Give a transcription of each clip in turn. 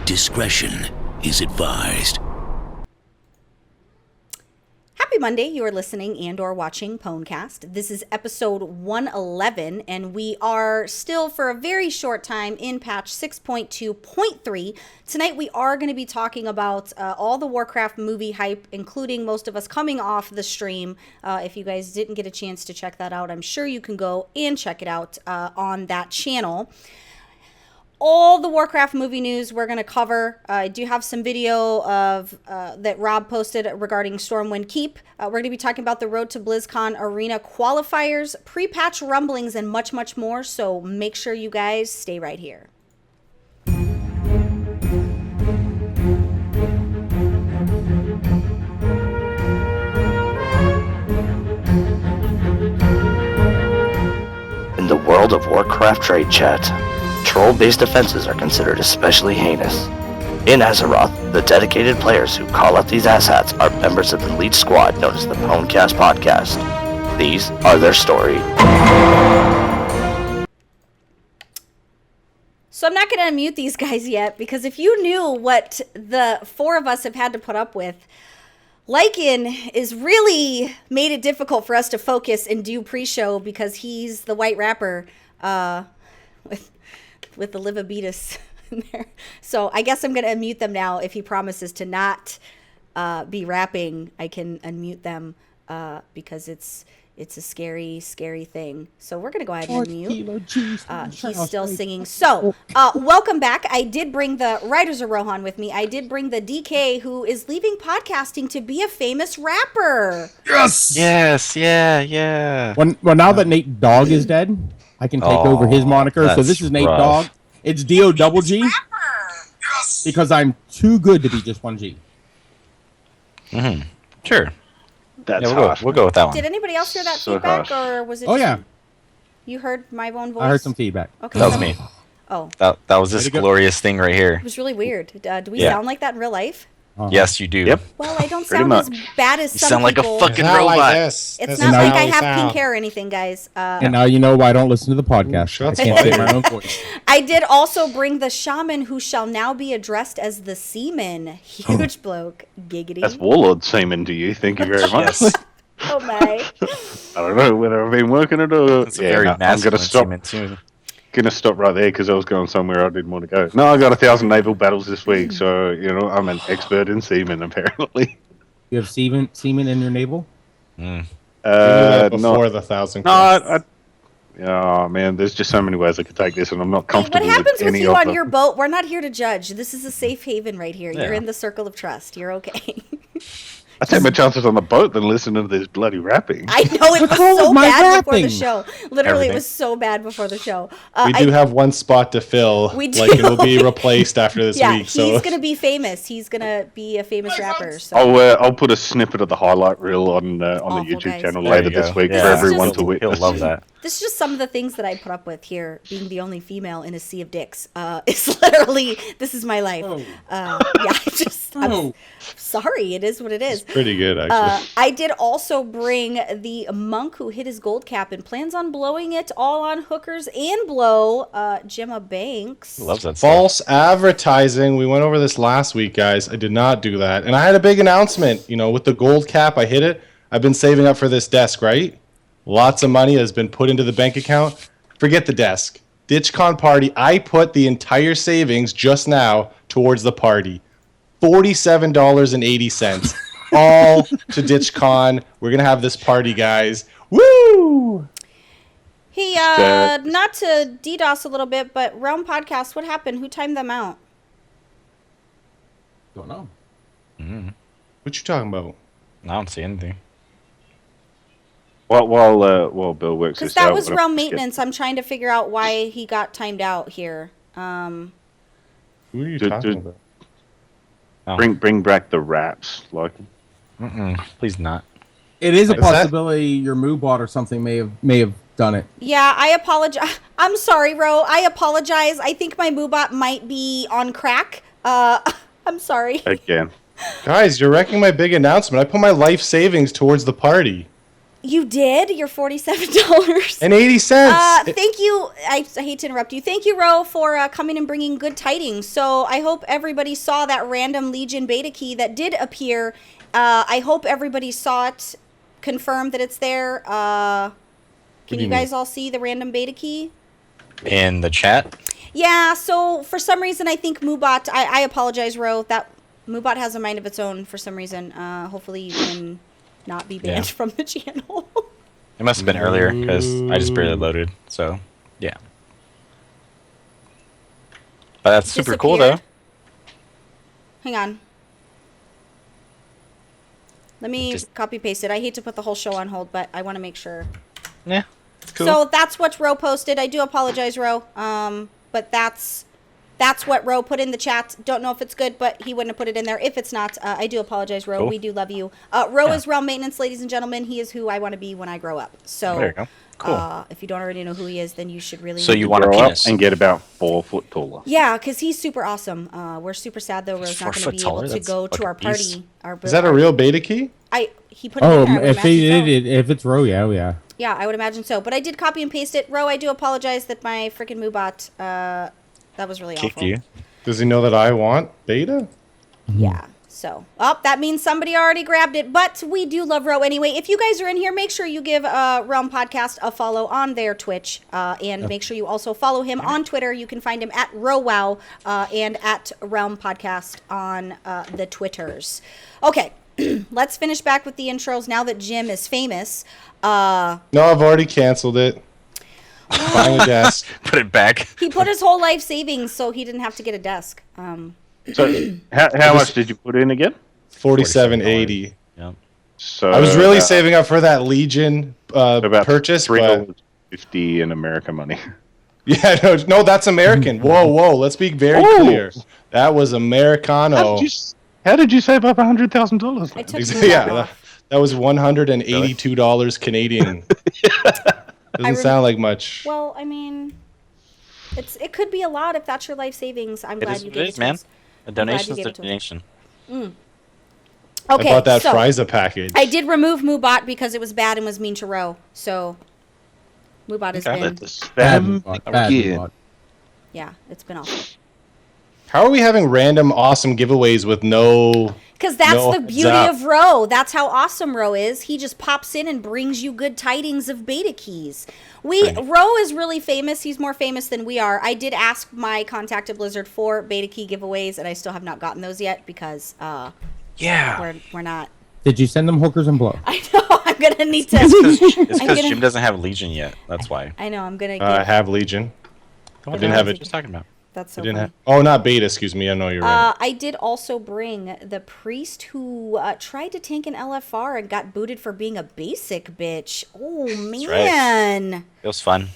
Discretion is advised. Happy Monday, you are listening and or watching PWNCAST. This is episode 111, and we are still for a very short time in patch 6.2.3. Tonight we are going to be talking about all the Warcraft movie hype, including most of us coming off the stream. If you guys didn't get a chance to check that out, I'm sure you can go and check it out on that channel. All the Warcraft movie news we're going to cover. I do have some video of that Rob posted regarding Stormwind Keep. We're going to be talking about the Road to BlizzCon arena qualifiers, pre-patch rumblings, and much, much more. So make sure you guys stay right here. In the World of Warcraft trade chat, troll-based offenses are considered especially heinous. In Azeroth, the dedicated players who call out these asshats are members of the elite squad known as the PWNCAST podcast. These are their story. So I'm not going to unmute these guys yet, because if you knew what the four of us have had to put up with, Lycan is really made it difficult for us to focus and do pre-show because he's the white rapper with the Livabetus in there. So I guess I'm going to unmute them now. If he promises to not be rapping, I can unmute them because it's a scary, scary thing. So we're going to go ahead and unmute. He's still singing. So welcome back. I did bring the Riders of Rohan with me. I did bring the DK, who is leaving podcasting to be a famous rapper. Yes! Yes, yeah. Well, now that Nate Dogg is dead, I can take over his moniker. So this is Nate Dogg. It's D-O-double-G. Yes! Because I'm too good to be just one G. Mm-hmm. Sure. That's we'll go with that one. Did anybody else hear that feedback, or was it? Oh, yeah. You heard my own voice? I heard some feedback. Okay. That was me. Oh. That was this glorious thing right here. It was really weird. Do we sound like that in real life? Yes, you do. Yep. Well, I don't sound as bad as You some sound like a people. fucking robot. Like this. It's not like I have pink hair or anything, guys. And now you know why I don't listen to the podcast. I can't say my own voice. I did also bring the shaman who shall now be addressed as the seaman. Huge bloke. Giggity. That's Warlord semen to you. Thank you very much. Oh my. I don't know whether I've been working it or... It's a very I'm masculine gonna stop. semen, too. Gonna stop right there because I was going somewhere I didn't want to go. No, I got 1,000 naval battles this week, so I'm an expert in semen apparently. You have semen in your navel? Before the 1,000. No, oh man, there's just so many ways I could take this, and I'm not comfortable What happens with with any you of on them. your boat? We're not here to judge. This is a safe haven right here. Yeah. You're in the circle of trust. You're okay. I take my chances on the boat than listening to this bloody rapping. I know it was wrong with so my bad before the rapping? show. Literally, Everything. it was so bad before the show. We do have one spot to fill. We do. Like, it will be replaced after this Yeah, week. So he's gonna be famous. He's gonna be a famous rapper. So. I'll put a snippet of the highlight reel on the Awful, YouTube guys. channel There later you go. this week Yeah. for everyone Just- to witness. He'll love that. This is just some of the things that I put up with here, being the only female in a sea of dicks. It's literally, this is my life. I'm sorry, it is what it is. pretty good, actually. I did also bring the monk who hit his gold cap and plans on blowing it all on hookers and blow, Gemma Banks. He loves that stuff. False advertising. We went over this last week, guys. I did not do that. And I had a big announcement. With the gold cap, I hit it. I've been saving up for this desk, right? Lots of money has been put into the bank account. Forget the desk. DitchCon party. I put the entire savings just now towards the party. $47.80. All to DitchCon. We're going to have this party, guys. Woo! Hey, not to DDoS a little bit, but Realm Podcast, what happened? Who timed them out? Don't know. What you talking about? I don't see anything. While Bill works Because this out, that was we're Realm gonna skip- Maintenance. I'm trying to figure out why he got timed out here. Who are you Dude, talking dude. about? Bring back the raps, like. Please not. It is a Is that- possibility your Moobot or something may have done it. Yeah, I apologize. I'm sorry, Ro. I apologize. I think my Moobot might be on crack. I'm sorry. Again. Guys, you're wrecking my big announcement. I put my life savings towards the party. You did? Your $47. and 80 cents. Thank you. I hate to interrupt you. Thank you, Ro, for coming and bringing good tidings. So I hope everybody saw that random Legion beta key that did appear. I hope everybody saw it, confirmed that it's there. Can you guys all see the random beta key? In the chat? Yeah, so for some reason, I think Moobot, I apologize, Ro, that Moobot has a mind of its own for some reason. Hopefully you can not be banned from the channel. It must have been earlier because I just barely loaded. So, yeah. But that's super cool, though. Hang on. Let me copy paste it. I hate to put the whole show on hold, but I want to make sure. Yeah, it's cool. So that's what Ro posted. I do apologize, Ro. But that's what Ro put in the chat. Don't know if it's good, but he wouldn't have put it in there. If it's not, I do apologize, Ro. Cool. We do love you. Ro is Realm Maintenance, ladies and gentlemen. He is who I want to be when I grow up. So there you go. Cool. If you don't already know who he is, then you should really. So you want to grow up penis and get about 4 foot taller. Yeah, because he's super awesome. We're super sad though. Ro's not going to be able to go to our party. Is that a real beta key? He put it in there. If it's Ro, yeah. Yeah, I would imagine so. But I did copy and paste it. Ro, I do apologize that my freaking Moobot, that was really kicked awful. you. Does he know that I want beta? Yeah. So, that means somebody already grabbed it, but we do love Ro anyway. If you guys are in here, make sure you give Realm Podcast a follow on their Twitch, and make sure you also follow him on Twitter. You can find him at RoWow and at Realm Podcast on the Twitters. Okay, let's finish back with the intros now that Jim is famous. No, I've already canceled it. Buying a desk. Put it back. He put his whole life savings so he didn't have to get a desk. So how much did you put in again? $47.80. Yeah. So I was really saving up for that Legion about purchase. $3.50 in American money. Yeah, no, that's American. Whoa, let's be very clear. That was Americano. How did you save up $100,000? I took That was $182 Canadian. Doesn't sound like much. Well, I mean, it could be a lot if that's your life savings. I'm glad you gave it to us. A donation is a donation. Okay, I bought that Frieza package. I did remove Moobot because it was bad and was mean to Ro. So Moobot has been Spam. Yeah, it's been awful. How are we having random awesome giveaways with no? Because that's the beauty of Ro. That's how awesome Ro is. He just pops in and brings you good tidings of beta keys. Ro is really famous. He's more famous than we are. I did ask my contact at Blizzard for beta key giveaways, and I still have not gotten those yet because we're not. Did you send them hookers and blow? I know. I'm gonna need to. It's because Jim doesn't have Legion yet. That's why. I know. I'm gonna. I have Legion. I didn't have it. Just talking about. That's so funny. Not beta, excuse me. I know you're right. I did also bring the priest who tried to tank an LFR and got booted for being a basic bitch. Oh, man. Right. It was fun.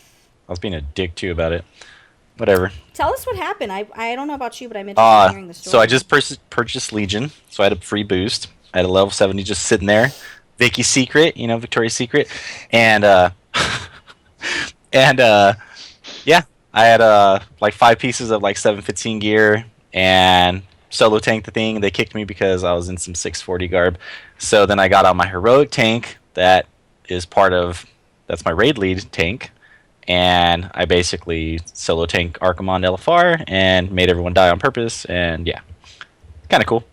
I was being a dick, too, about it. Whatever. Tell us what happened. I don't know about you, but I'm interested in hearing the story. So I just purchased Legion, so I had a free boost. I had a level 70 just sitting there. Vicky's Secret, Victoria's Secret. And, yeah. I had like 5 pieces of like 715 gear and solo tanked the thing. They kicked me because I was in some 640 garb. So then I got on my heroic tank that is that's my raid lead tank. And I basically solo tank Archimon LFR and made everyone die on purpose. And yeah, kind of cool.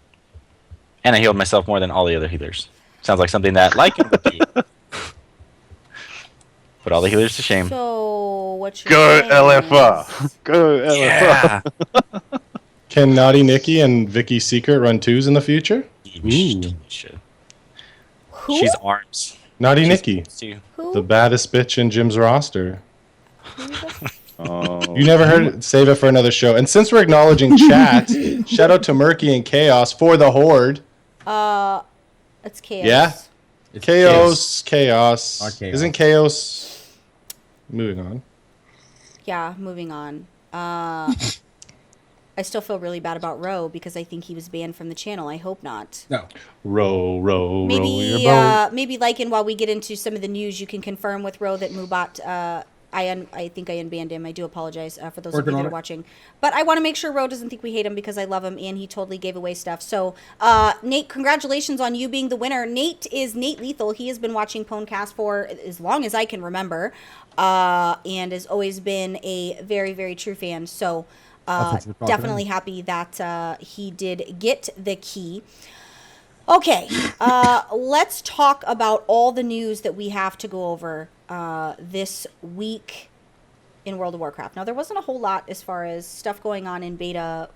And I healed myself more than all the other healers. Sounds like something that Lycan would do. Put all the healers to shame. So, what's your Go name? LFR. Go LFR. Yeah. Can Naughty Nikki and Vicky's Secret run 2s in the future? You should. Who? She's ARMS. Naughty Nikki. Who? The baddest bitch in Jim's roster. Oh. You never heard it? Save it for another show. And since we're acknowledging chat, shout out to Murky and Chaos for the Horde. It's Chaos. Yeah? It's Chaos. Not chaos. Isn't Chaos... Moving on. Yeah, moving on. I still feel really bad about Ro because I think he was banned from the channel. I hope not. No. Row Maybe, your boat. maybe Lycan, while we get into some of the news, you can confirm with Ro that Moobot I think I unbanned him. I do apologize for those of Working you that on are it. watching. But I want to make sure Ro doesn't think we hate him because I love him and he totally gave away stuff. So, Nate, congratulations on you being the winner. Nate is Nate Lethal. He has been watching PWNCAST for as long as I can remember, and has always been a very, very true fan. So, That's what you're talking definitely about. happy that he did get the key. Okay, let's talk about all the news that we have to go over this week in World of Warcraft. Now, there wasn't a whole lot as far as stuff going on in beta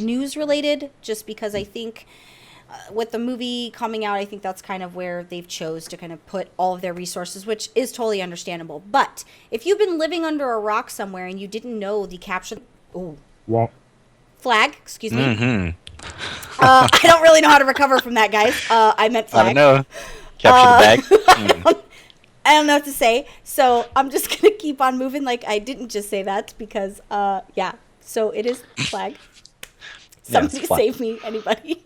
news related, just because I think with the movie coming out, I think that's kind of where they've chose to kind of put all of their resources, which is totally understandable. But if you've been living under a rock somewhere and you didn't know the capture flag, excuse me. Mm-hmm. I don't really know how to recover from that, guys. I meant flag. I don't know. Capture the bag. I don't know what to say, so I'm just gonna keep on moving like I didn't just say that because, yeah. So it is flag. Somebody flag. save me, anybody.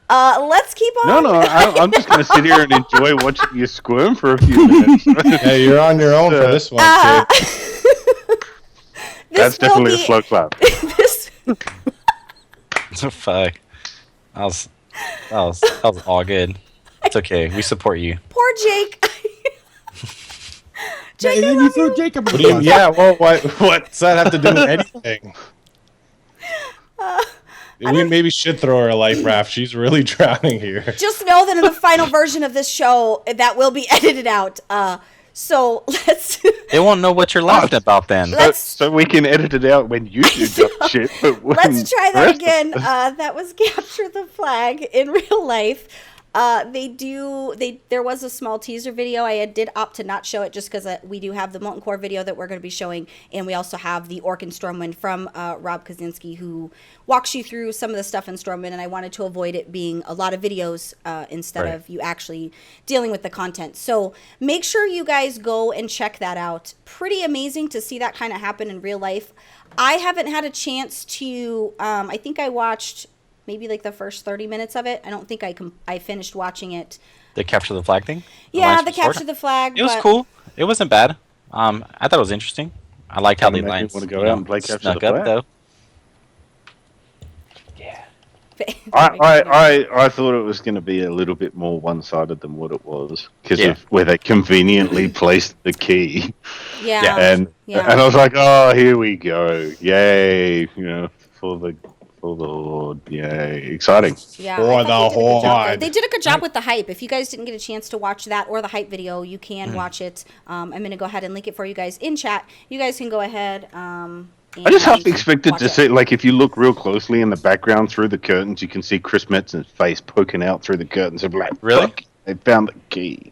Let's keep on. No, I'm just going to sit here and enjoy watching you squirm for a few minutes. Hey, you're on your own for this one, kid. That's definitely a slow clap. This Fuck. That was all good. It's okay. We support you. poor Jake. Jake, And I then you love throw you. Jacob. What do you, yeah, well, what does that have to do with anything? We maybe should throw her a life raft. She's really drowning here. Just know that in the final version of this show, that will be edited out. So let's They won't know what you're laughing about then. So we can edit it out when you do dumb shit. But when let's try the that rest of again. us- That was capture the flag in real life. There was a small teaser video. I did opt to not show it just because we do have the Molten Core video that we're going to be showing, and we also have the Orc and Stormwind from Rob Kaczynski, who walks you through some of the stuff in Stormwind, and I wanted to avoid it being a lot of videos instead Right. of you actually dealing with the content. So make sure you guys go and check that out. Pretty amazing to see that kind of happen in real life. I haven't had a chance to, I think I watched maybe like the first 30 minutes of it. I don't think I finished watching it. The capture the flag thing? Yeah, Alliance the for Sword? capture the flag. It was but- cool. It wasn't bad. I thought it was interesting. I liked how the Make me alliance wanna go out and play capture snuck the up flag. though. I thought it was going to be a little bit more one-sided than what it was because Yeah. of where they conveniently placed the key, Yeah. and I was like, oh, here we go, yay, for the Lord, yay, exciting. Yeah, For I thought the they did a good job there. Horde. They did a good job with the hype. If you guys didn't get a chance to watch that or the hype video, you can watch it. I'm going to go ahead and link it for you guys in chat. You guys can go ahead. I just half and expected watch to it. see, like, if you look real closely in the background through the curtains, you can see Chris Metzen's face poking out through the curtains. Of like, Really? "Fuck, they found the key."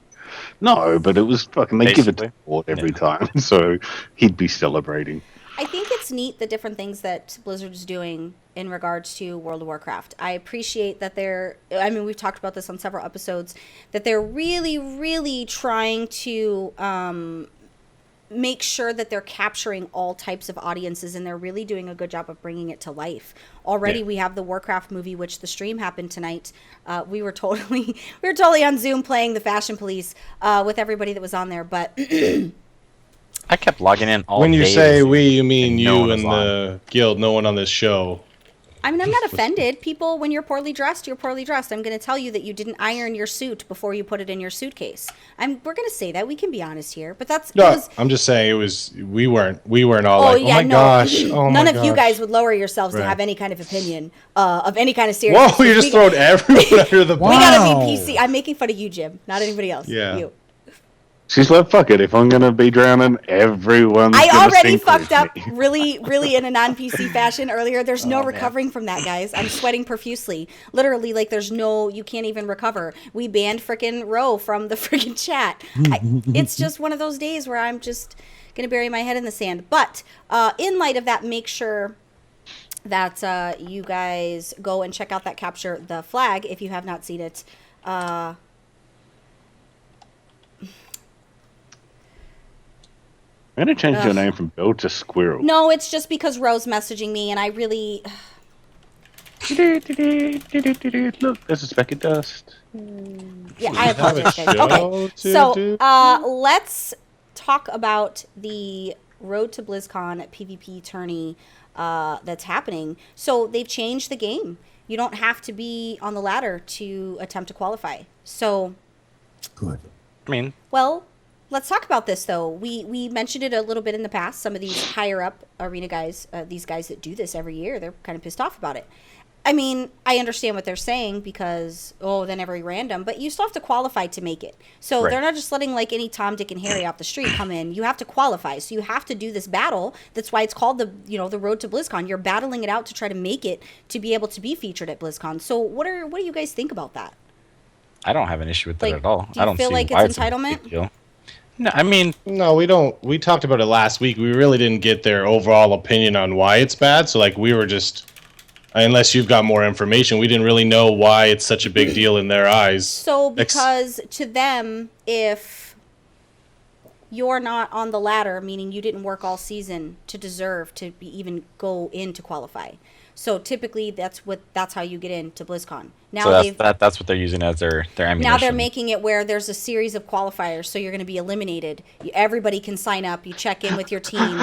No, but it was fucking. They give it to Basically. Ford every time, so he'd be celebrating. I think it's neat the different things that Blizzard's doing in regards to World of Warcraft. I appreciate that we've talked about this on several episodes, that they're really, really trying to make sure that they're capturing all types of audiences, and they're really doing a good job of bringing it to life. Already we have the Warcraft movie, which the stream happened tonight. We were totally on Zoom playing the Fashion Police with everybody that was on there, but I kept logging in all When you day say to- we, you mean and you no one and was on. the guild, no one on this show. I mean, I'm not offended. People, when you're poorly dressed, you're poorly dressed. I'm going to tell you that you didn't iron your suit before you put it in your suitcase. We're going to say that. We can be honest here, but that's No, because I'm just saying it was. We weren't all like, oh my no. gosh, oh None my of you gosh." guys would lower yourselves to Right. have any kind of opinion of any kind of seriousness. Whoa, you're just throwing everyone under the We bus. gotta Wow. be PC. I'm making fun of you, Jim, not anybody else. Yeah. You. She's like, "Fuck it, if I'm gonna be drowning, everyone's I gonna already sink fucked with up me." really in a non-PC fashion earlier. There's no recovering from that, guys. I'm sweating profusely. Literally, like, you can't even recover. We banned frickin' Ro from the frickin' chat. It's just one of those days where I'm just gonna bury my head in the sand. But in light of that, make sure that you guys go and check out that capture the flag if you have not seen it. I'm gonna change your name from Belle to Squirrel. No, it's just because Ro's messaging me, and I really. Look, there's a speck of dust. Yeah, I have a apologize, guys. show Okay, to so do? let's talk about the Road to BlizzCon PvP tourney that's happening. So they've changed the game. You don't have to be on the ladder to attempt to qualify. So, Good. I mean, well, let's talk about this, though. We mentioned it a little bit in the past. Some of these higher-up arena guys, these guys that do this every year, they're kind of pissed off about it. I mean, I understand what they're saying because, then every random, but you still have to qualify to make it. So Right. they're not just letting like any Tom, Dick, and Harry off the street come in. You have to qualify. So you have to do this battle. That's why it's called the Road to BlizzCon. You're battling it out to try to make it to be able to be featured at BlizzCon. So what do you guys think about that? I don't have an issue with that Like, at all. do you I don't feel see like why it's a big entitlement? deal. No, I mean, No, we don't. We talked about it last week. We really didn't get their overall opinion on why it's bad. So, like, we were just, unless you've got more information, we didn't really know why it's such a big deal in their eyes. So because to them, if you're not on the ladder, meaning you didn't work all season to deserve to even go in to qualify. So typically that's how you get into BlizzCon. Now so that's what they're using as their ammunition. now they're making it where there's a series of qualifiers, so you're going to be eliminated. Everybody can sign up. You check in with your team.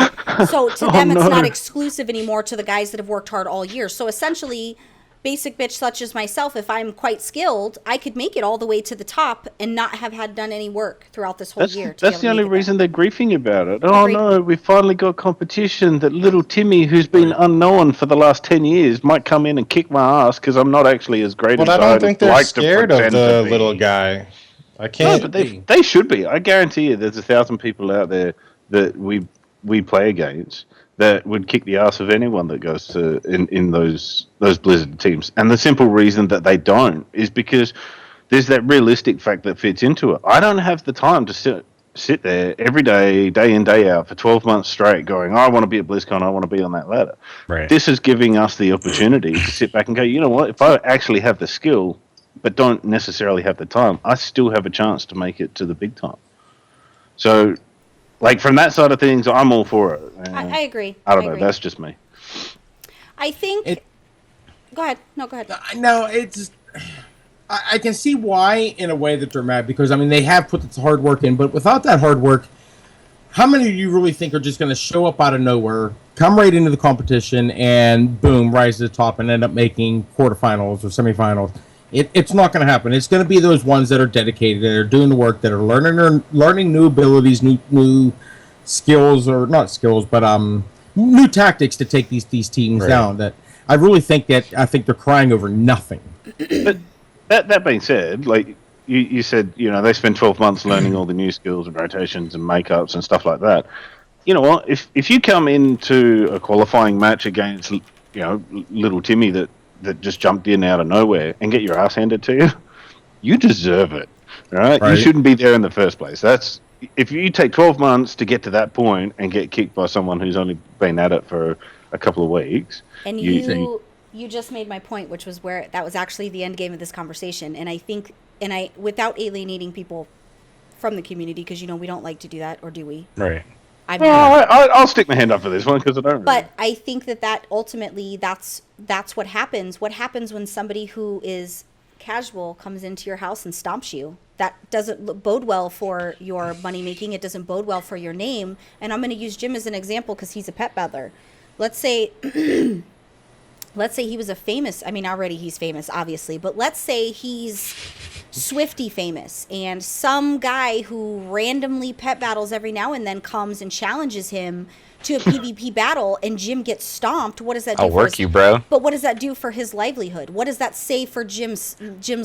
So to them, it's not exclusive anymore to the guys that have worked hard all year. So essentially, basic bitch such as myself, if I'm quite skilled, I could make it all the way to the top and not have had done any work throughout this whole year. That's the only reason they're griefing about it. Oh Agreed. no, we finally got competition. That little Timmy, who's been unknown for the last 10 years, might come in and kick my ass because I'm not actually as great as But I don't think they're like to scared of pretend the to be. little guy. I No, can't. but they should be. I guarantee you, there's 1,000 people out there that we play against that would kick the ass of anyone that goes to in those Blizzard teams. And the simple reason that they don't is because there's that realistic fact that fits into it. I don't have the time to sit there every day, day in, day out for 12 months straight going, I want to be at BlizzCon, I want to be on that ladder. Right. This is giving us the opportunity to sit back and go, you know what, if I actually have the skill but don't necessarily have the time, I still have a chance to make it to the big time. So, like, from that side of things, I'm all for it. I agree. I don't know. agree. That's just me. I think. Go ahead. No, go ahead. No, it's. I can see why, in a way, that they're mad because I mean they have put the hard work in, but without that hard work, how many of you really think are just going to show up out of nowhere, come right into the competition, and boom, rise to the top and end up making quarterfinals or semifinals? It's not going to happen. It's going to be those ones that are dedicated, that are doing the work, that are learning new abilities, new skills, or not skills, but new tactics to take these teams down. That I really think they're crying over nothing. But that being said, like you said, you know, they spend 12 months learning all the new skills and rotations and makeups and stuff like that. You know what? If you come into a qualifying match against, you know, little Timmy that just jumped in out of nowhere and get your ass handed to you, you deserve it, right? You shouldn't be there in the first place. That's if you take 12 months to get to that point and get kicked by someone who's only been at it for a couple of weeks. And you just made my point, which was where that was actually the end game of this conversation. And I think, without alienating people from the community, because you know we don't like to do that, or do we? Right. I'll stick my hand up for this one because I don't. But I think that ultimately that's what happens. What happens when somebody who is casual comes into your house and stomps you? That doesn't bode well for your money making. It doesn't bode well for your name. And I'm going to use Jim as an example because he's a pet battler. Let's say he was a famous, I mean, already he's famous, obviously, but let's say he's Swifty famous, and some guy who randomly pet battles every now and then comes and challenges him to a PvP battle, and Jim gets stomped. What does that do? I'll work you, bro. But what does that do for his livelihood? What does that say for Jim's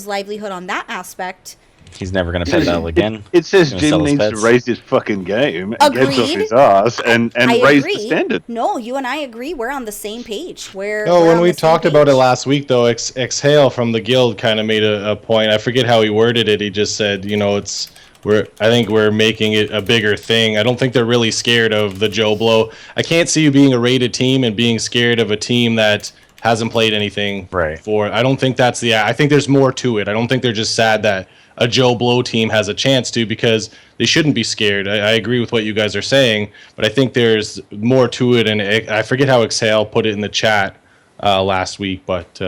livelihood on that aspect? He's never going to pet battle again. It says He's Jim gonna sell his needs to pets. raise his fucking game and gets off Agreed. his ass and I raise agree. the standard. No, you and I agree. We're on the same page. No, when we talked about it last week, though, Exhale from the guild kind of made a point. I forget how he worded it. He just said, you know, I think we're making it a bigger thing. I don't think they're really scared of the Joe Blow. I can't see you being a rated team and being scared of a team that hasn't played anything for. I don't think that's I think there's more to it. I don't think they're just sad that a Joe Blow team has a chance to, because they shouldn't be scared. I agree with what you guys are saying, but I think there's more to it, and I forget how Exhale put it in the chat last week, but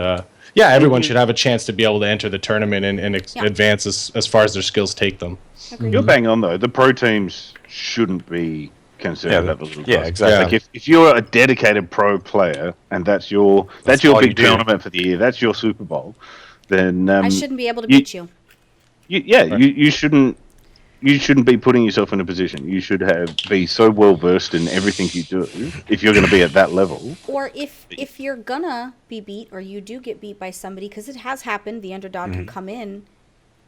Yeah, everyone should have a chance to be able to enter the tournament and advance as far as their skills take them. Agreed. You're bang on though. The pro teams shouldn't be considered at the little yeah, class. exactly. Like if you're a dedicated pro player and that's your all big you do. tournament for the year, that's your Super Bowl, then I shouldn't be able to beat you. You shouldn't be putting yourself in a position. You should be so well versed in everything you do if you're going to be at that level. Or if you're gonna be beat, or you do get beat by somebody, because it has happened, the underdog can come in.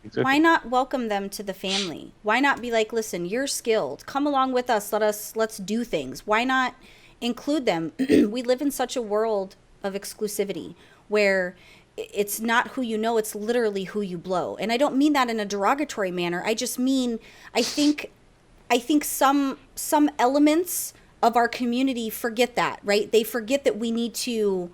Exactly. Why not welcome them to the family? Why not be like, listen, you're skilled. Come along with us. Let's do things. Why not include them? We live in such a world of exclusivity where it's not who you know, it's literally who you blow. And I don't mean that in a derogatory manner. I just mean I think some elements of our community forget that, right? They forget that we need to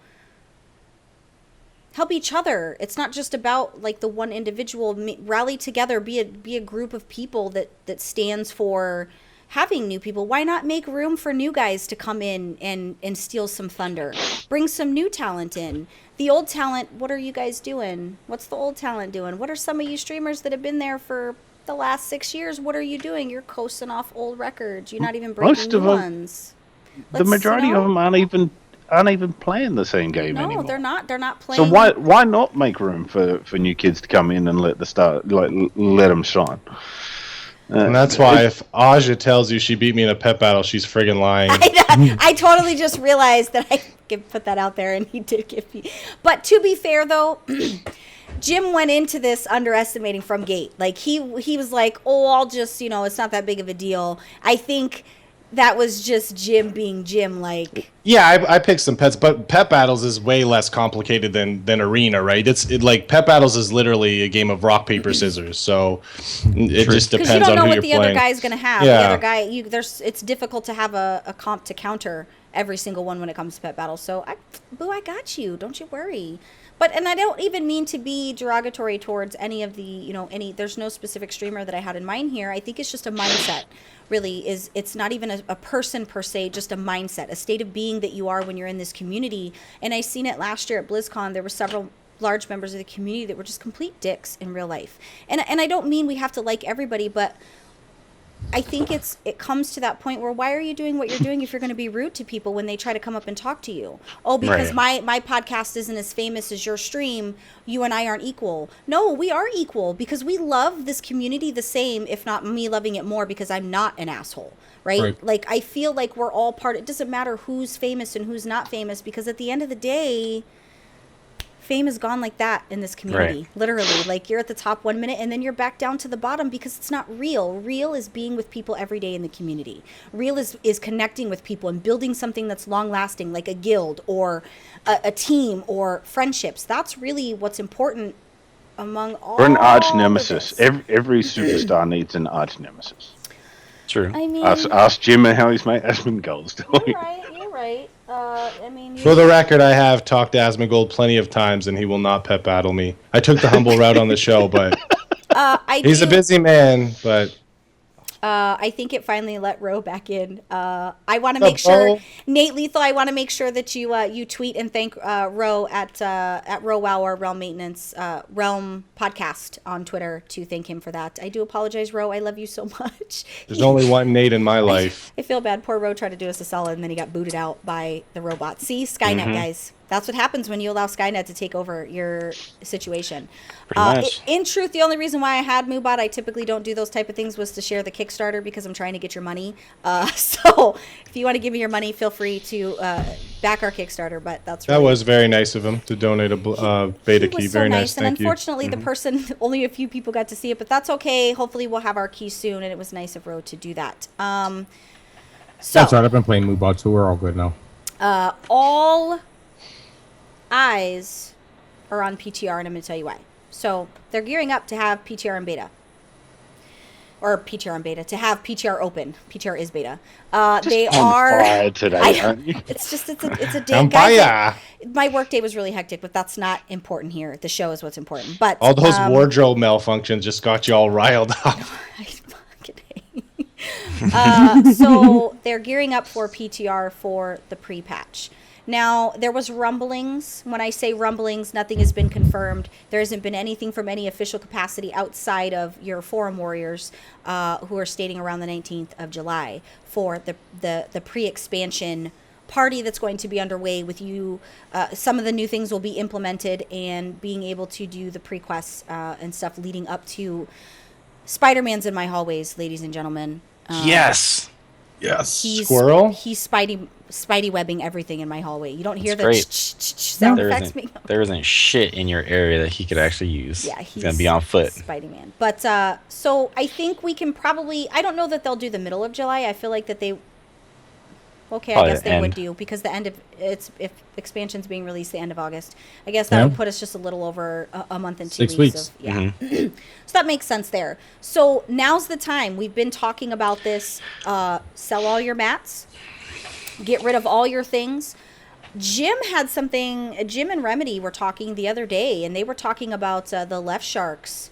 help each other. It's not just about like the one individual. Rally together, be a group of people that stands for having new people. Why not make room for new guys to come in and steal some thunder? Bring some new talent in. The old talent, what are you guys doing? What's the old talent doing? What are some of you streamers that have been there for the last 6 years? What are you doing? You're coasting off old records. You're not even breaking new ones. The majority of them aren't even playing the same game anymore. No, they're not. They're not playing. So why not make room for new kids to come in and let them shine? And that's why if Aja tells you she beat me in a pet battle, she's friggin' lying. I totally just realized that I could put that out there, and he did give me. But to be fair, though, Jim went into this underestimating from gate. Like he was like, oh, I'll just, it's not that big of a deal. I think that was just Jim being Jim. Like, yeah, I picked some pets, but pet battles is way less complicated than arena, right? Like pet battles is literally a game of rock paper scissors, so it just depends on who you're playing. Because you don't know what the other guy's gonna have. Yeah. The other guy, it's difficult to have a comp to counter every single one when it comes to pet battles. So, I got you. Don't you worry. And I don't even mean to be derogatory towards any of the, there's no specific streamer that I had in mind here. I think it's just a mindset. Really it's not even a person per se, just a mindset, a state of being that you are when you're in this community. And I seen it last year at BlizzCon. There were several large members of the community that were just complete dicks in real life. And I don't mean we have to like everybody, but I think it comes to that point where why are you doing what you're doing if you're going to be rude to people when they try to come up and talk to you? Oh, because my podcast isn't as famous as your stream, you and I aren't equal. No, we are equal because we love this community the same, if not me loving it more because I'm not an asshole, right? Like I feel like we're all it doesn't matter who's famous and who's not famous, because at the end of the day, fame is gone like that in this community. Literally, like you're at the top 1 minute and then you're back down to the bottom because it's not real. Real is being with people every day in the community. Real is connecting with people and building something that's long lasting, like a guild or a team or friendships. That's really what's important among all. Or an arch nemesis. Every superstar needs an arch nemesis. True. I mean, ask Jim how his mate Asmongold's doing. You're right. For the record, I have talked to Asmongold plenty of times, and he will not pet battle me. I took the humble route on the show, but he's a busy man. But I think it finally let Ro back in. I want to make sure, Nate Lethal, I want to make sure that you tweet and thank Ro at RoWow or Realm Maintenance Realm Podcast on Twitter to thank him for that. I do apologize, Ro. I love you so much. There's only one Nate in my life. I feel bad. Poor Ro tried to do us a solid, and then he got booted out by the robot. See, Skynet, guys. That's what happens when you allow Skynet to take over your situation. In truth, the only reason why I had Moobot, I typically don't do those type of things, was to share the Kickstarter because I'm trying to get your money. So if you want to give me your money, feel free to back our Kickstarter. But that was very nice of him to donate a beta key. So very nice. And Thank unfortunately, the person, only a few people got to see it, but that's okay. Hopefully, we'll have our key soon, and it was nice of Ro to do that. So that's right. I've been playing Moobot, so we're all good now. All eyes are on PTR, and I'm going to tell you why. So they're gearing up to have PTR in beta. Or PTR in beta. To have PTR open. PTR is beta. They are fire today, aren't you? It's a day. Guys, my work day was really hectic, but that's not important here. The show is what's important. But all those wardrobe malfunctions just got you all riled up. I fucking hate. So they're gearing up for PTR for the pre-patch. Now, there was rumblings. When I say rumblings, nothing has been confirmed. There hasn't been anything from any official capacity outside of your forum warriors who are stating around the 19th of July for the pre-expansion party that's going to be underway with you. Some of the new things will be implemented and being able to do the pre-quests and stuff leading up to Spider-Man's in my hallways, ladies and gentlemen. Yes. Squirrel? He's Spidey webbing everything in my hallway. You don't hear the great. sound effects. There isn't shit in your area that he could actually use. Yeah, he's gonna be on foot. Spidey-Man. But so I think we can probably. I don't know that they'll do the middle of July. I feel like that they. Okay, Probably I guess the they would end. do because the end of if expansion's being released the end of August. I guess that would put us just a little over a month and 2 6 weeks. weeks. Of, yeah. So that makes sense there. So now's the time. We've been talking about this. Sell all your mats. Get rid of all your things. Jim had something. Jim and Remedy were talking the other day, and they were talking about the Left Sharks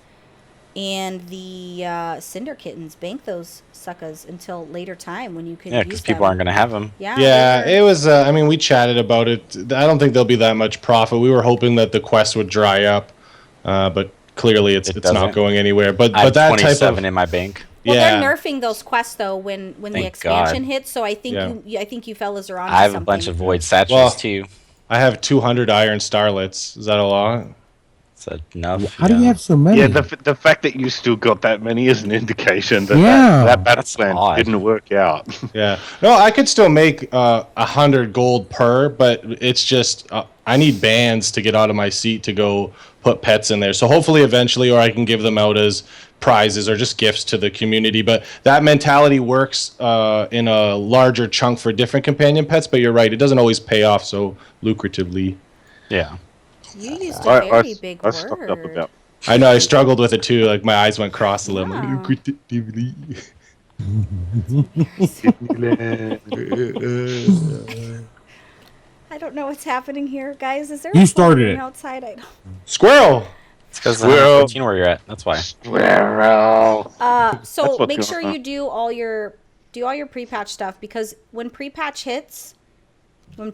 and the Cinder Kittens. Bank those suckers until later time when you can Yeah, use because them. people aren't gonna have them. Yeah, it was. I mean, we chatted about it. I don't think there'll be that much profit. We were hoping that the quest would dry up, but clearly it's not doesn't. going anywhere. But I have that type 27 of in my bank. Well, yeah, they're nerfing those quests though when the Thank expansion God. hits. So I think Yeah. I think you fellas are on. I have something. a bunch of void satchels Well, too. I have 200 iron starlets. Is that a lot? So enough. How do you have so many? Yeah, the fact that you still got that many is an indication that Yeah. that battle That's plan odd. didn't work out. Yeah. No, I could still make 100 gold per, but it's just I need bands to get out of my seat to go put pets in there. So hopefully eventually, or I can give them out as prizes or just gifts to the community. But that mentality works in a larger chunk for different companion pets. But you're right, it doesn't always pay off so lucratively. Yeah. You used a very big I stocked up word. about. I know I struggled with it too. Like my eyes went cross a little. Wow. Lucratively. I don't know what's happening here, guys. Is there You a started phone it. outside? I don't. Squirrel. It's because Squirrel. the where you're at. That's why. So That's what's make going sure on. you do all your pre-patch stuff, because when pre-patch hits, when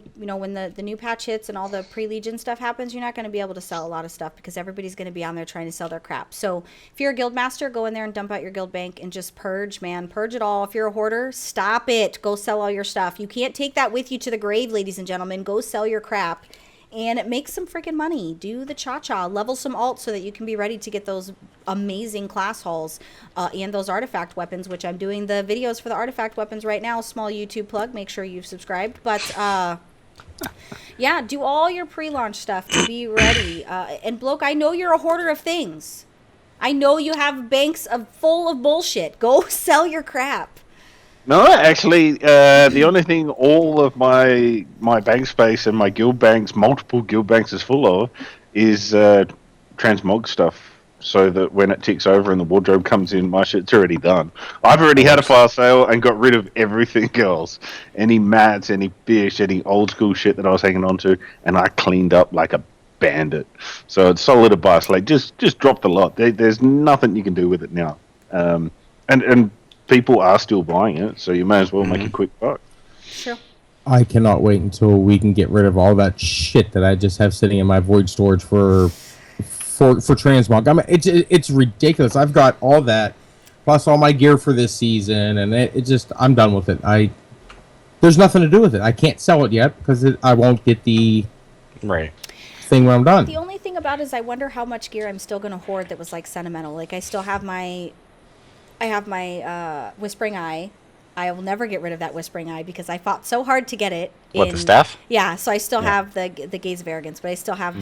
the new patch hits and all the pre-legion stuff happens, you're not going to be able to sell a lot of stuff because everybody's going to be on there trying to sell their crap. So if you're a guild master, go in there and dump out your guild bank and just purge it all. If you're a hoarder, stop it. Go sell all your stuff. You can't take that with you to the grave, ladies and gentlemen. Go sell your crap and make some freaking money. Do the cha-cha. Level some alts so that you can be ready to get those amazing class hauls and those artifact weapons, which I'm doing the videos for the artifact weapons right now. Small YouTube plug. Make sure you've subscribed. But yeah, do all your pre-launch stuff to be ready. And Bloke, I know you're a hoarder of things. I know you have banks full of bullshit. Go sell your crap. No, actually, the only thing all of my bank space and my guild banks, multiple guild banks, is full of is transmog stuff. So that when it ticks over and the wardrobe comes in, my shit's already done. I've already had a fire sale and got rid of everything else. Any mats, any fish, any old school shit that I was hanging on to, and I cleaned up like a bandit. So it's solid advice. Like just drop the lot. There's nothing you can do with it now. And people are still buying it, so you may as well make a quick buck. Sure. I cannot wait until we can get rid of all that shit that I just have sitting in my void storage for transmog. I mean, it's ridiculous. I've got all that, plus all my gear for this season, and it just I'm done with it. There's nothing to do with it. I can't sell it yet because I won't get the Right. thing when I'm done. The only thing about it is I wonder how much gear I'm still going to hoard that was like sentimental. Like I still have my Whispering Eye. I will never get rid of that Whispering Eye because I fought so hard to get it. What, the staff? Yeah, so I still have the Gaze of Arrogance, but I still have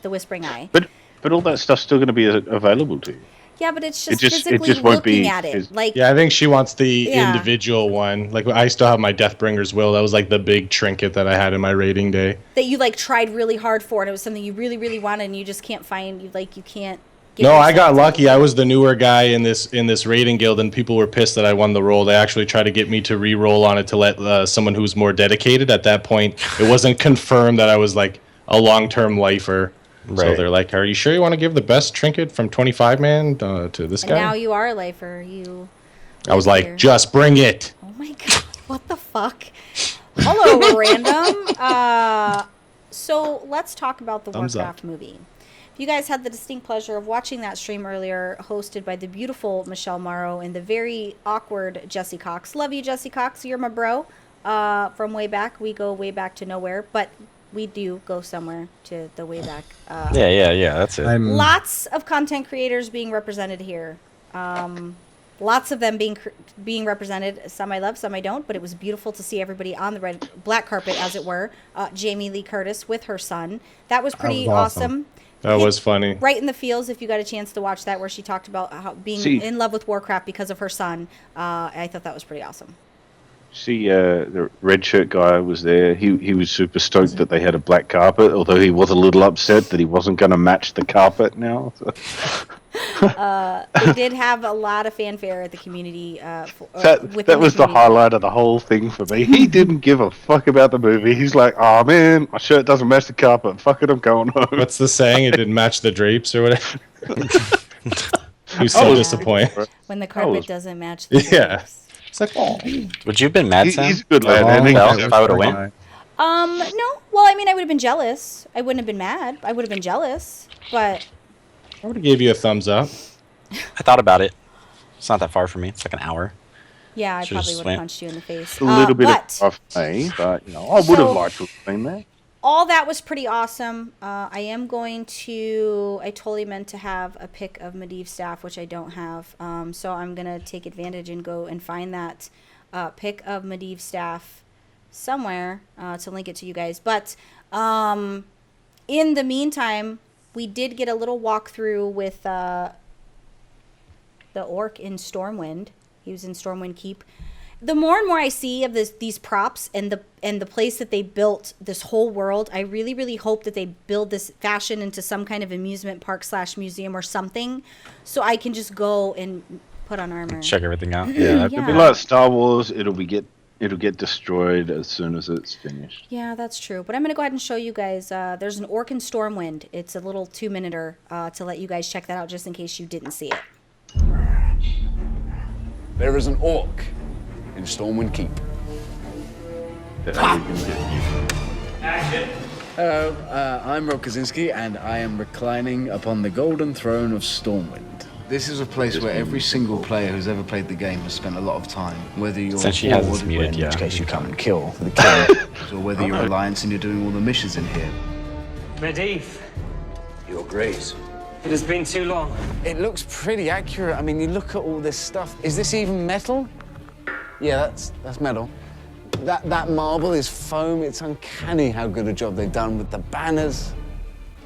the Whispering Eye. But all that stuff's still going to be available to you. Yeah, but it's just, It physically just won't looking be at it. as- Like, Yeah, I think she wants the Yeah. individual one. Like I still have my Deathbringer's Will. That was like the big trinket that I had in my raiding day. that you like tried really hard for, and it was something you really, really wanted, and you just can't find. You can't. Get No, I yourself got to- lucky. I was the newer guy in this raiding guild, and people were pissed that I won the role. They actually tried to get me to re-roll on it to let someone who was more dedicated. At that point, it wasn't confirmed that I was like a long-term lifer. So Right. they're like, "Are you sure you want to give the best trinket from 25 man to this And guy?" now you are a lifer. You. I was live like, here. "Just bring it." Oh my god! What the fuck? Hello, random. So let's talk about the Thumbs Warcraft up. movie. If you guys had the distinct pleasure of watching that stream earlier, hosted by the beautiful Michelle Morrow and the very awkward Jesse Cox. Love you, Jesse Cox. You're my bro. From way back. We go way back to nowhere, but we do go somewhere to the way back. Yeah. That's it. Lots of content creators being represented here. Lots of them being represented. Some I love, some I don't. But it was beautiful to see everybody on the black carpet, as it were. Jamie Lee Curtis with her son. That was pretty awesome. That was funny. Right in the feels, if you got a chance to watch that, where she talked about how being in love with Warcraft because of her son. I thought that was pretty awesome. See, the red shirt guy was there. He was super stoked that they had a black carpet, although he was a little upset that he wasn't going to match the carpet now. So. They did have a lot of fanfare at the community. That was the highlight of the whole thing for me. He didn't give a fuck about the movie. He's like, "Oh man, my shirt doesn't match the carpet. Fuck it, I'm going home." What's the saying? It didn't match the drapes or whatever. He's so disappointed. When the carpet doesn't match the drapes. It's like, oh. Would you have been mad, Sam? He's a good lad. If I would have won? No. Well, I mean, I would have been jealous. I wouldn't have been mad. I would have been jealous, but I would have gave you a thumbs up. I thought about it. It's not that far from me. It's like an hour. Yeah, I Should've probably just would have went. punched you in the face. A little bit of me, but I would have liked to have been there. All that was pretty awesome. I am going to... I totally meant to have a pic of Medivh staff, which I don't have. So I'm going to take advantage and go and find that pic of Medivh staff somewhere to link it to you guys. But in the meantime, we did get a little walkthrough with the orc in Stormwind. He was in Stormwind Keep. The more and more I see of these props and the place that they built this whole world, I really, really hope that they build this fashion into some kind of amusement park / museum or something, so I can just go and put on armor. Check everything out. Yeah, it'll be like Star Wars. It'll get destroyed as soon as it's finished. Yeah, that's true. But I'm gonna go ahead and show you guys. There's an orc in Stormwind. It's a little 2-minuter to let you guys check that out, just in case you didn't see it. There is an orc in Stormwind Keep. Hello, I'm Rob Kaczynski, and I am reclining upon the golden throne of Stormwind. This is a place where every single player who's ever played the game has spent a lot of time. Whether you're Since she has this Horde, muted, in which yeah. case you come and kill for the kill, or whether you're Alliance and you're doing all the missions in here. Medivh, Your Grace. it has been too long. It looks pretty accurate. I mean, you look at all this stuff. Is this even metal? Yeah, that's metal. That marble is foam. It's uncanny how good a job they've done with the banners.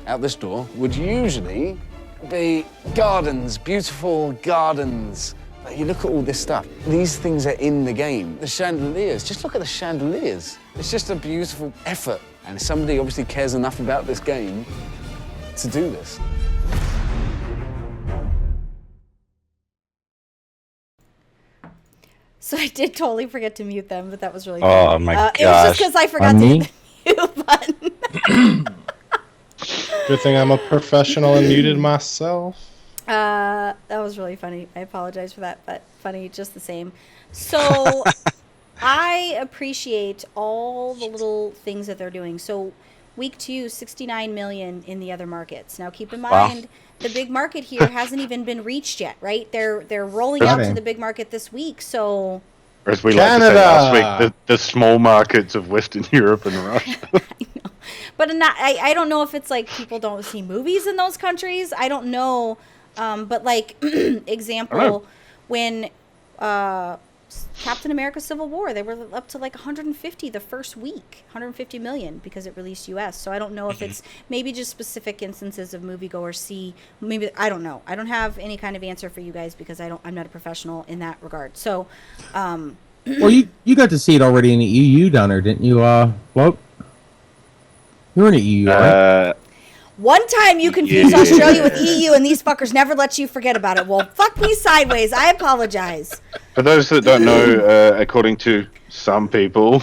Out this door would usually be gardens, beautiful gardens. But you look at all this stuff. These things are in the game. The chandeliers, just look at the chandeliers. It's just a beautiful effort. And somebody obviously cares enough about this game to do this. So I did totally forget to mute them, but that was really Oh fun. my It was just gosh. because I forgot to hit the mute button. Good thing I'm a professional and muted myself. That was really funny. I apologize for that, but funny just the same. So I appreciate all the little things that they're doing. So week 2, 69 million in the other markets. Now keep in mind, the big market here hasn't even been reached yet, right? They're rolling out to the big market this week. So Or as we like to say last week, the small markets of Western Europe and Russia. I know. But I don't know if it's like people don't see movies in those countries. I don't know. But like example, when Captain America Civil War, they were up to like 150 the first week, 150 million because it released US. So I don't know if it's maybe just specific instances of moviegoers see, maybe, I don't know. I don't have any kind of answer for you guys because I'm not a professional in that regard. So, well, you got to see it already in the EU down there, didn't you, Float? You were in the EU, right? one time you confused Australia with EU and these fuckers never let you forget about it. Well, fuck me sideways. I apologize. For those that don't know, according to some people,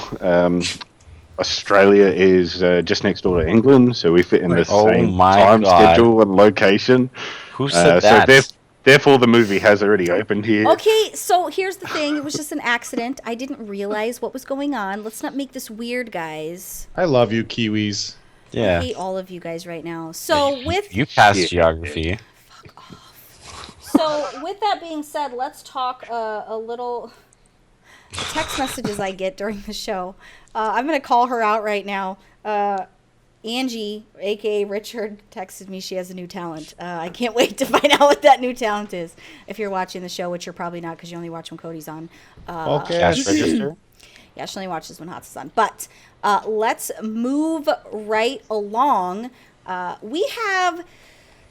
Australia is just next door to England, so we fit in the same time schedule and location. Who said So that? Therefore, the movie has already opened here. Okay, so here's the thing. It was just an accident. I didn't realize what was going on. Let's not make this weird, guys. I love you, Kiwis. Yeah. I hate all of you guys right now. So with You passed geography. So with that being said, let's talk a little text messages I get during the show. I'm going to call her out right now. Angie, a.k.a. Richard, texted me she has a new talent. I can't wait to find out what that new talent is. If you're watching the show, which you're probably not because you only watch when Cody's on. Okay. Cash register. Yeah, she only watches when Hots is on. But let's move right along. We have...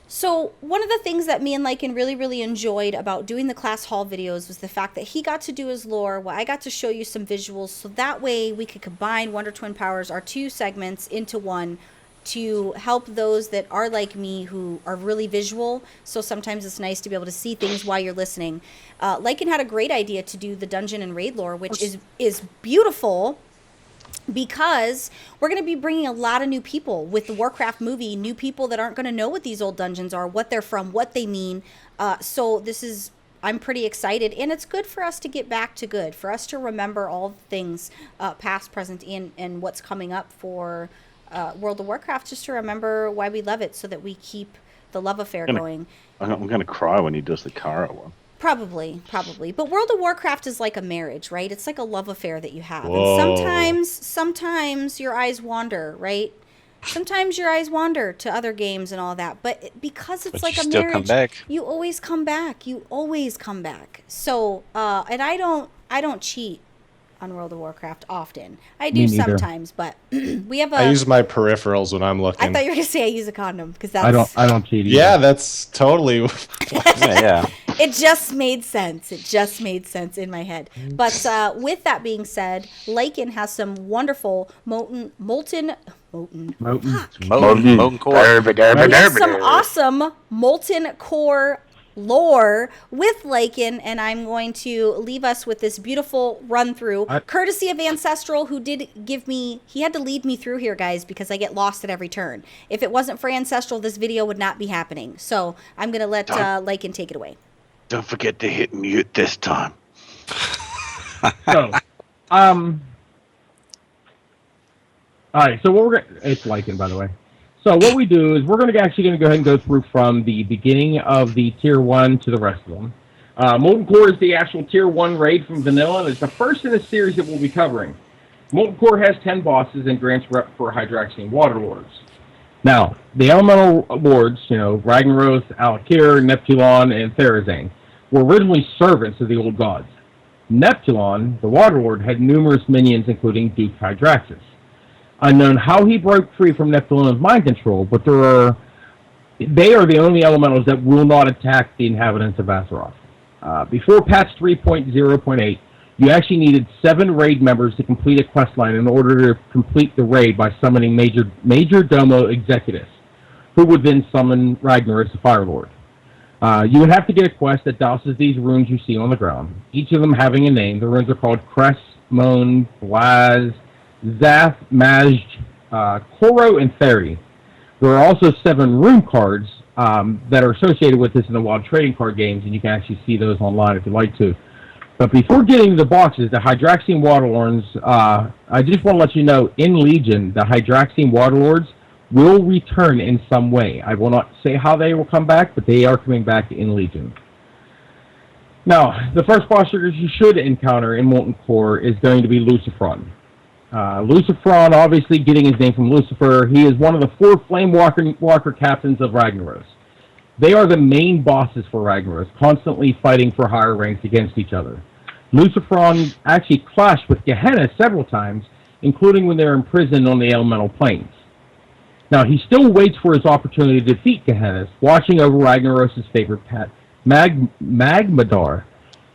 So one of the things that me and Lycan really, really enjoyed about doing the class haul videos was the fact that he got to do his lore, while I got to show you some visuals, so that way we could combine Wonder Twin Powers, our two segments, into one to help those that are like me who are really visual. So sometimes it's nice to be able to see things while you're listening. Lycan had a great idea to do the dungeon and raid lore, which is beautiful. Because we're going to be bringing a lot of new people with the Warcraft movie, new people that aren't going to know what these old dungeons are, what they're from, what they mean. So this is, I'm pretty excited, and it's good for us to get back to good, for us to remember all the things past, present, and what's coming up for World of Warcraft, just to remember why we love it so that we keep the love affair going. I'm going to cry when he does the Kara one. Probably. But World of Warcraft is like a marriage, right? It's like a love affair that you have. Whoa. And sometimes your eyes wander, right? Sometimes your eyes wander to other games and all that. But because it's like a still marriage, come back. you always come back. So, and I don't cheat on World of Warcraft often. I do sometimes, but we have I use my peripherals when I'm looking. I thought you were going to say I use a condom, because that's... I don't cheat either. Yeah, that's totally... Yeah. It just made sense. In my head. But with that being said, Lycan has some wonderful molten core. We have some awesome molten core lore with Lycan, and I'm going to leave us with this beautiful run through, courtesy of Ancestral, who did give me, he had to lead me through here, guys, because I get lost at every turn. If it wasn't for Ancestral, this video would not be happening. So I'm going to let Lycan take it away. Don't forget to hit mute this time. So, all right. So what it's Lycan, by the way. So what we do is we're going to go ahead and go through from the beginning of the Tier 1 to the rest of them. Molten Core is the actual Tier 1 raid from Vanilla, and it's the first in a series that we'll be covering. Molten Core has 10 bosses and grants rep for Hydraxian Water Lords. Now, the Elemental Lords, Ragnaros, Alakir, Neptulon, and Therazane, were originally servants of the old gods. Neptulon, the Water Lord, had numerous minions, including Duke Hydraxis. Unknown how he broke free from Neptulon's mind control, but they are the only elementals that will not attack the inhabitants of Azeroth. Before patch 3.0.8, you actually needed 7 raid members to complete a questline in order to complete the raid by summoning Major Domo Executus, who would then summon Ragnaros the Fire Lord. You would have to get a quest that douses these runes you see on the ground, each of them having a name. The runes are called Cress, Moan, Blaz, Zath, Maj, Koro, and Theri. There are also 7 rune cards that are associated with this in the wild trading card games, and you can actually see those online if you'd like to. But before getting to the boxes, the Hydraxian Waterlords, I just want to let you know, in Legion, the Hydraxian Waterlords will return in some way. I will not say how they will come back, but they are coming back in Legion. Now, the first boss you should encounter in Molten Core is going to be Lucifron. Lucifron, obviously getting his name from Lucifer, he is one of the 4 Flame Walker captains of Ragnaros. They are the main bosses for Ragnaros, constantly fighting for higher ranks against each other. Lucifron actually clashed with Gehenna several times, including when they're imprisoned on the elemental planes. Now, he still waits for his opportunity to defeat Gehenna, watching over Ragnaros' favorite pet, Magmadar,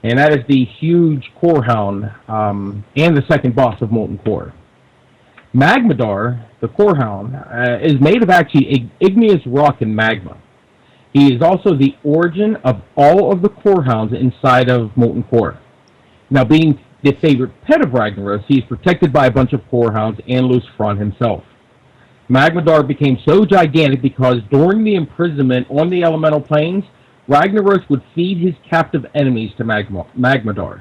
and that is the huge core hound and the second boss of Molten Core. Magmadar, the core hound, is made of actually igneous rock and magma. He is also the origin of all of the core hounds inside of Molten Core. Now, being the favorite pet of Ragnaros, he is protected by a bunch of core hounds and Lucifron himself. Magmadar became so gigantic because during the imprisonment on the elemental planes, Ragnaros would feed his captive enemies to Magmadar.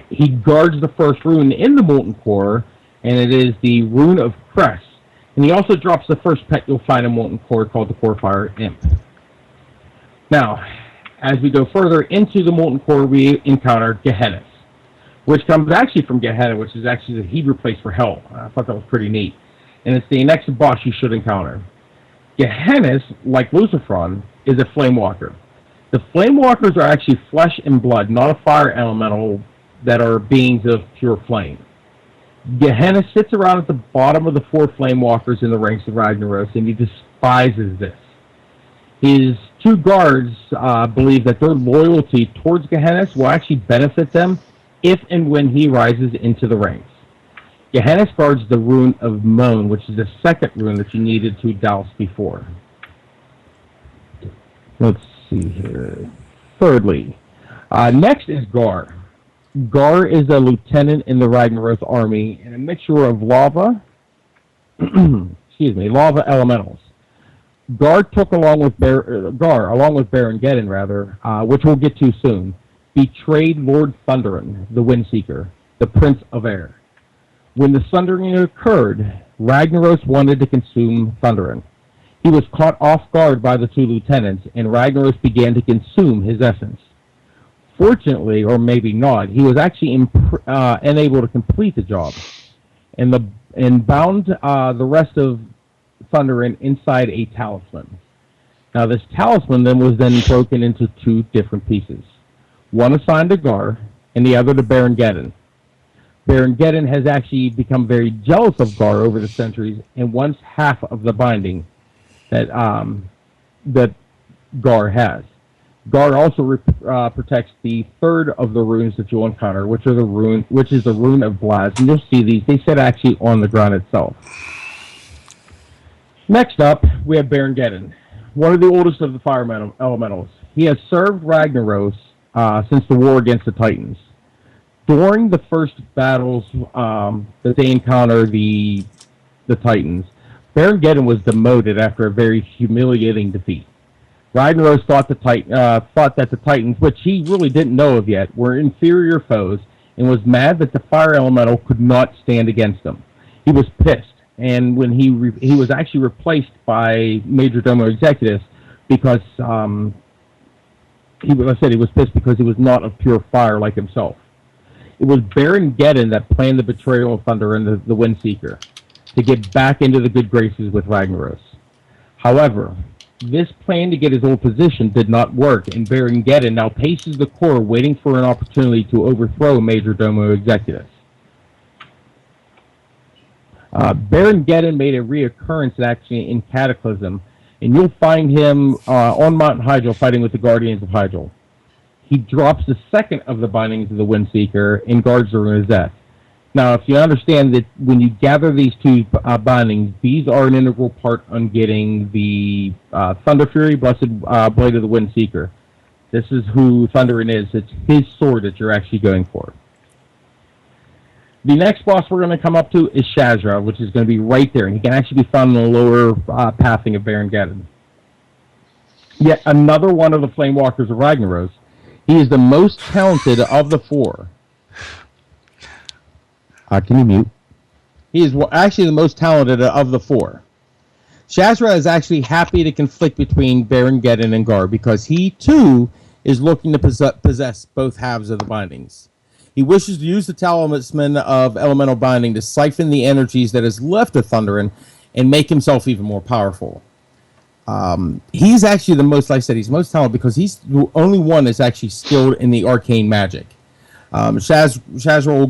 He guards the first rune in the Molten Core, and it is the Rune of Cress. And he also drops the first pet you'll find in Molten Core called the Core Fire Imp. Now, as we go further into the Molten Core, we encounter Gehenna, which comes actually from Gehenna, which is actually the Hebrew place for hell. I thought that was pretty neat. And it's the next boss you should encounter. Gehenna, like Lucifron, is a flame walker. The flame walkers are actually flesh and blood, not a fire elemental that are beings of pure flame. Gehenna sits around at the bottom of the 4 flame walkers in the ranks of Ragnaros, and he despises this. His 2 guards believe that their loyalty towards Gehenna will actually benefit them if and when he rises into the ranks. Gehenna guards the Rune of Moan, which is the second rune that you needed to douse before. Let's see here. Thirdly, next is Gar. Gar is a lieutenant in the Ragnaros army and a mixture of lava, lava elementals. Gar along with Baron Geddon, which we'll get to soon, betrayed Lord Thunderin, the Windseeker, the Prince of Air. When the Sundering occurred, Ragnaros wanted to consume Thunderin. He was caught off guard by the 2 lieutenants, and Ragnaros began to consume his essence. Fortunately, or maybe not, he was actually unable to complete the job, and bound the rest of Thunderin inside a talisman. Now, this talisman was then broken into 2 different pieces. One assigned to Gar, and the other to Baron Geddon. Baron Geddon has actually become very jealous of Gar over the centuries and wants half of the binding that Gar has. Gar also protects the third of the runes that you'll encounter, which is the Rune of Blaz. And you'll see these. They sit actually on the ground itself. Next up, we have Baron Geddon, one of the oldest of the fire elementals. He has served Ragnaros since the war against the Titans. During the first battles that they encounter the Titans, Baron Geddon was demoted after a very humiliating defeat. Ragnaros thought that the Titans, which he really didn't know of yet, were inferior foes, and was mad that the fire elemental could not stand against them. He was pissed, and when he was actually replaced by Major Domo Executus because he was pissed because he was not of pure fire like himself. It was Baron Geddon that planned the betrayal of Thunder and the Windseeker to get back into the good graces with Ragnaros. However, this plan to get his old position did not work, and Baron Geddon now paces the core waiting for an opportunity to overthrow Major Domo Executus. Baron Geddon made a reoccurrence actually in Cataclysm, and you'll find him on Mount Hyjal fighting with the Guardians of Hyjal. He drops the second of the bindings of the Windseeker and guards the Rune of Death. Now, if you understand that when you gather these 2 bindings, these are an integral part on getting the Thunder Fury, Blessed Blade of the Windseeker. This is who Thunderin is. It's his sword that you're actually going for. The next boss we're going to come up to is Shazra, which is going to be right there, and he can actually be found in the lower pathing of Baron Geddon. Yet another one of the Flame Walkers of Ragnaros. He is the most talented of the 4. Can you mute? He is actually the most talented of the 4. Shazra is actually happy to conflict between Baron Geddon and Gar because he, too, is looking to possess both halves of the bindings. He wishes to use the talisman of elemental binding to siphon the energies that is left of Thunderin and make himself even more powerful. He's actually the most, like I said, he's most talented because he's the only one that's actually skilled in the arcane magic. Shazra will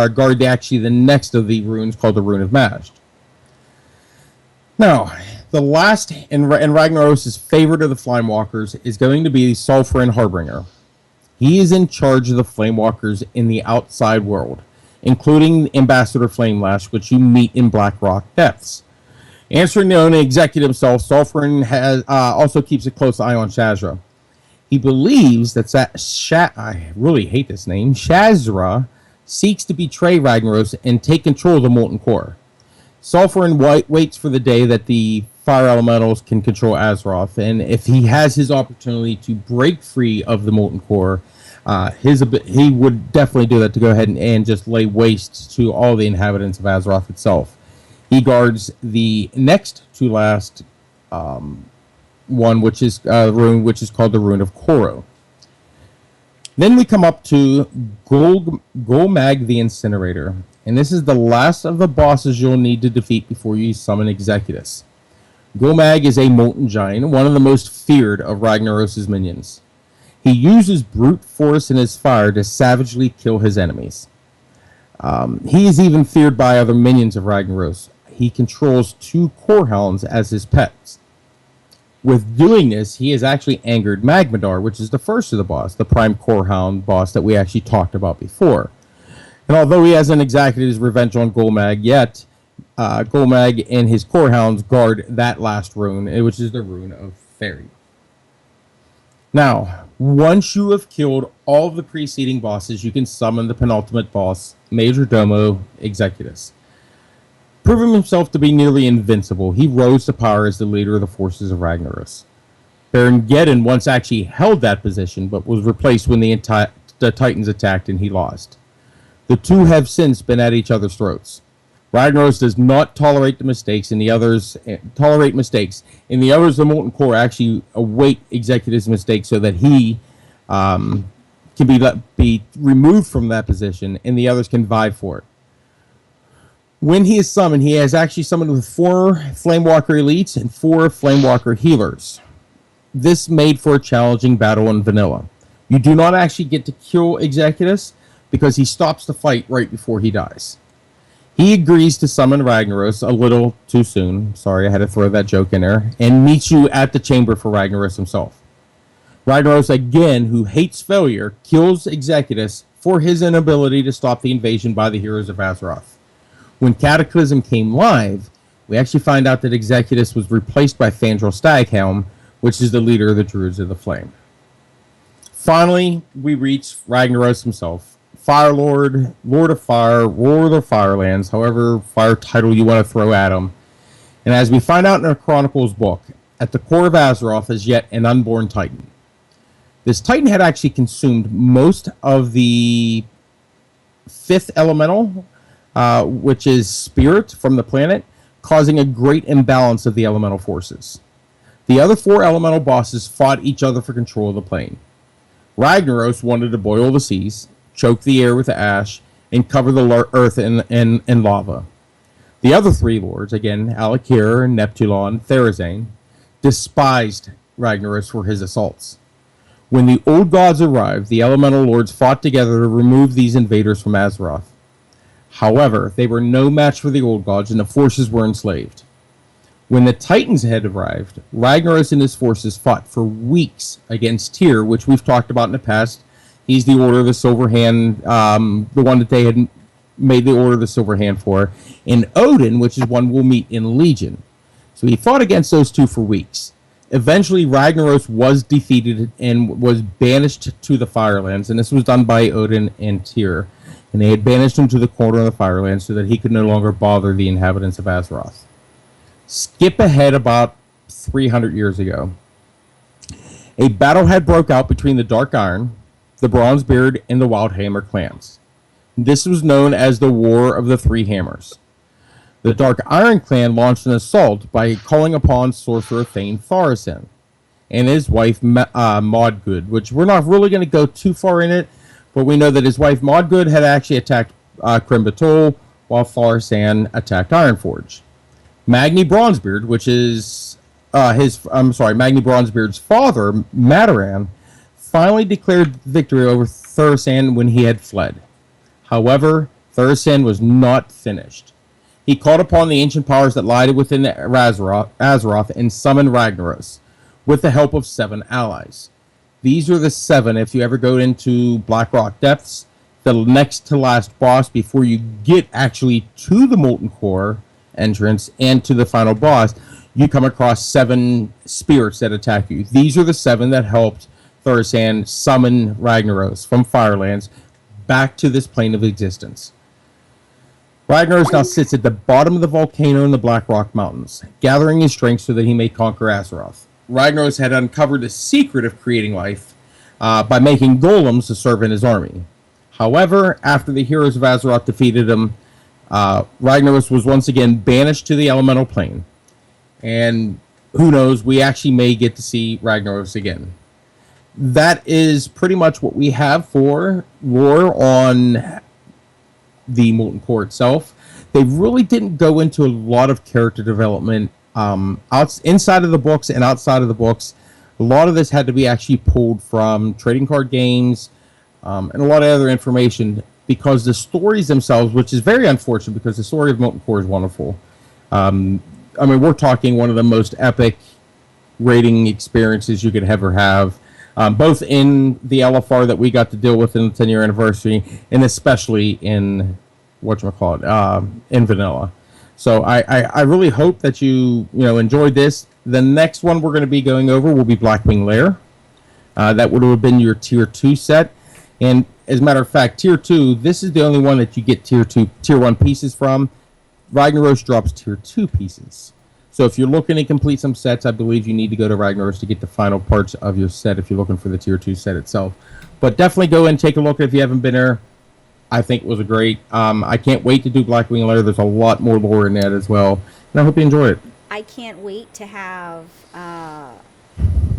guard actually the next of the runes called the Rune of Majd. Now, the last and Ragnaros' favorite of the Flame Walkers is going to be Sulfurin Harbinger. He is in charge of the Flame Walkers in the outside world, including Ambassador Flamelash, which you meet in Blackrock Depths. Answering the only executive himself, Sulfurin also keeps a close eye on Shazra. He believes that I really hate this name, Shazra seeks to betray Ragnaros and take control of the Molten Core. Sulfurin waits for the day that the fire elementals can control Azeroth, and if he has his opportunity to break free of the Molten Core, he would definitely do that to go ahead and just lay waste to all the inhabitants of Azeroth itself. He guards the next to last one, which is rune, which is called the Rune of Koro. Then we come up to Golmag the Incinerator, and this is the last of the bosses you'll need to defeat before you summon Executus. Golmag is a molten giant, one of the most feared of Ragnaros' minions. He uses brute force in his fire to savagely kill his enemies. He is even feared by other minions of Ragnaros. He controls 2 Corehounds as his pets. With doing this, he has actually angered Magmadar, which is the first of the boss, the Prime Corehound boss that we actually talked about before. And although he hasn't exacted his revenge on Golmag yet, Golmag and his Corehounds guard that last rune, which is the Rune of Fairy. Now, once you have killed all of the preceding bosses, you can summon the penultimate boss, Major Domo Executus. Proving himself to be nearly invincible, he rose to power as the leader of the forces of Ragnaros. Baron Geddon once actually held that position, but was replaced when the Titans attacked and he lost. The two have since been at each other's throats. Ragnaros does not tolerate the mistakes, and the others the Molten Core actually await Executus' mistakes so that he can be removed from that position, and the others can vie for it. When he is summoned, he has actually summoned with 4 Flamewalker elites and 4 Flamewalker healers. This made for a challenging battle in vanilla. You do not actually get to kill Executus because he stops the fight right before he dies. He agrees to summon Ragnaros a little too soon. Sorry, I had to throw that joke in there. And meets you at the chamber for Ragnaros himself. Ragnaros, again, who hates failure, kills Executus for his inability to stop the invasion by the heroes of Azeroth. When Cataclysm came live, we actually find out that Executus was replaced by Fandral Staghelm, which is the leader of the Druids of the Flame. Finally, we reach Ragnaros himself. Fire Lord, Lord of Fire, Lord of Firelands, however fire title you want to throw at him. And as we find out in the Chronicles book, at the core of Azeroth is yet an unborn Titan. This Titan had actually consumed most of the 5th elemental, which is spirit from the planet, causing a great imbalance of the elemental forces. The other 4 elemental bosses fought each other for control of the plane. Ragnaros wanted to boil the seas, choke the air with ash, and cover the earth in lava. The other 3 lords, again, Alakir, Neptulon, Therazane, despised Ragnaros for his assaults. When the old gods arrived, the elemental lords fought together to remove these invaders from Azeroth. However, they were no match for the old gods, and the forces were enslaved. When the Titans had arrived, Ragnaros and his forces fought for weeks against Tyr, which we've talked about in the past. He's the Order of the Silver Hand, the one that they had made the Order of the Silver Hand for, and Odin, which is one we'll meet in Legion. So he fought against those 2 for weeks. Eventually, Ragnaros was defeated and was banished to the Firelands, and this was done by Odin and Tyr. And they had banished him to the corner of the Firelands so that he could no longer bother the inhabitants of Azeroth. Skip ahead about 300 years ago. A battle had broke out between the Dark Iron, the Bronzebeard, and the Wildhammer clans. This was known as the War of the 3 Hammers. The Dark Iron clan launched an assault by calling upon sorcerer Thane Tharasin and his wife Modgood, which we're not really going to go too far in it, but we know that his wife Modgood had actually attacked Crimbatol, while Tharasin attacked Ironforge. Magni Bronzebeard, which is Magni Bronzebeard's father, Mataran, finally declared victory over Tharasin when he had fled. However, Tharasin was not finished. He called upon the ancient powers that lied within Azeroth and summoned Ragnaros, with the help of 7 allies. These are the 7, if you ever go into Blackrock Depths, the next to last boss before you get actually to the Molten Core entrance and to the final boss, you come across 7 spirits that attack you. These are the 7 that helped Tharasin summon Ragnaros from Firelands back to this plane of existence. Ragnaros now sits at the bottom of the volcano in the Black Rock Mountains, gathering his strength so that he may conquer Azeroth. Ragnaros had uncovered the secret of creating life by making golems to serve in his army. However, after the heroes of Azeroth defeated him, Ragnaros was once again banished to the elemental plane. And who knows, we actually may get to see Ragnaros again. That is pretty much what we have for lore on the Molten Core itself. They really didn't go into a lot of character development inside of the books and outside of the books. A lot of this had to be actually pulled from trading card games and a lot of other information, because the stories themselves, which is very unfortunate because the story of Molten Core is wonderful. I mean, we're talking one of the most epic raiding experiences you could ever have. Both in the LFR that we got to deal with in the 10-year anniversary, and especially in in vanilla. So I really hope that you enjoyed this. The next one we're going to be going over will be Blackwing Lair. That would have been your tier 2 set, and as a matter of fact, tier 2, this is the only one that you get tier 1 pieces from. Ragnaros drops tier 2 pieces. So if you're looking to complete some sets, I believe you need to go to Ragnaros to get the final parts of your set if you're looking for the tier 2 set itself. But definitely go and take a look if you haven't been there. I think it was a great. I can't wait to do Blackwing Lair. There's a lot more lore in that as well. And I hope you enjoy it. I can't wait to have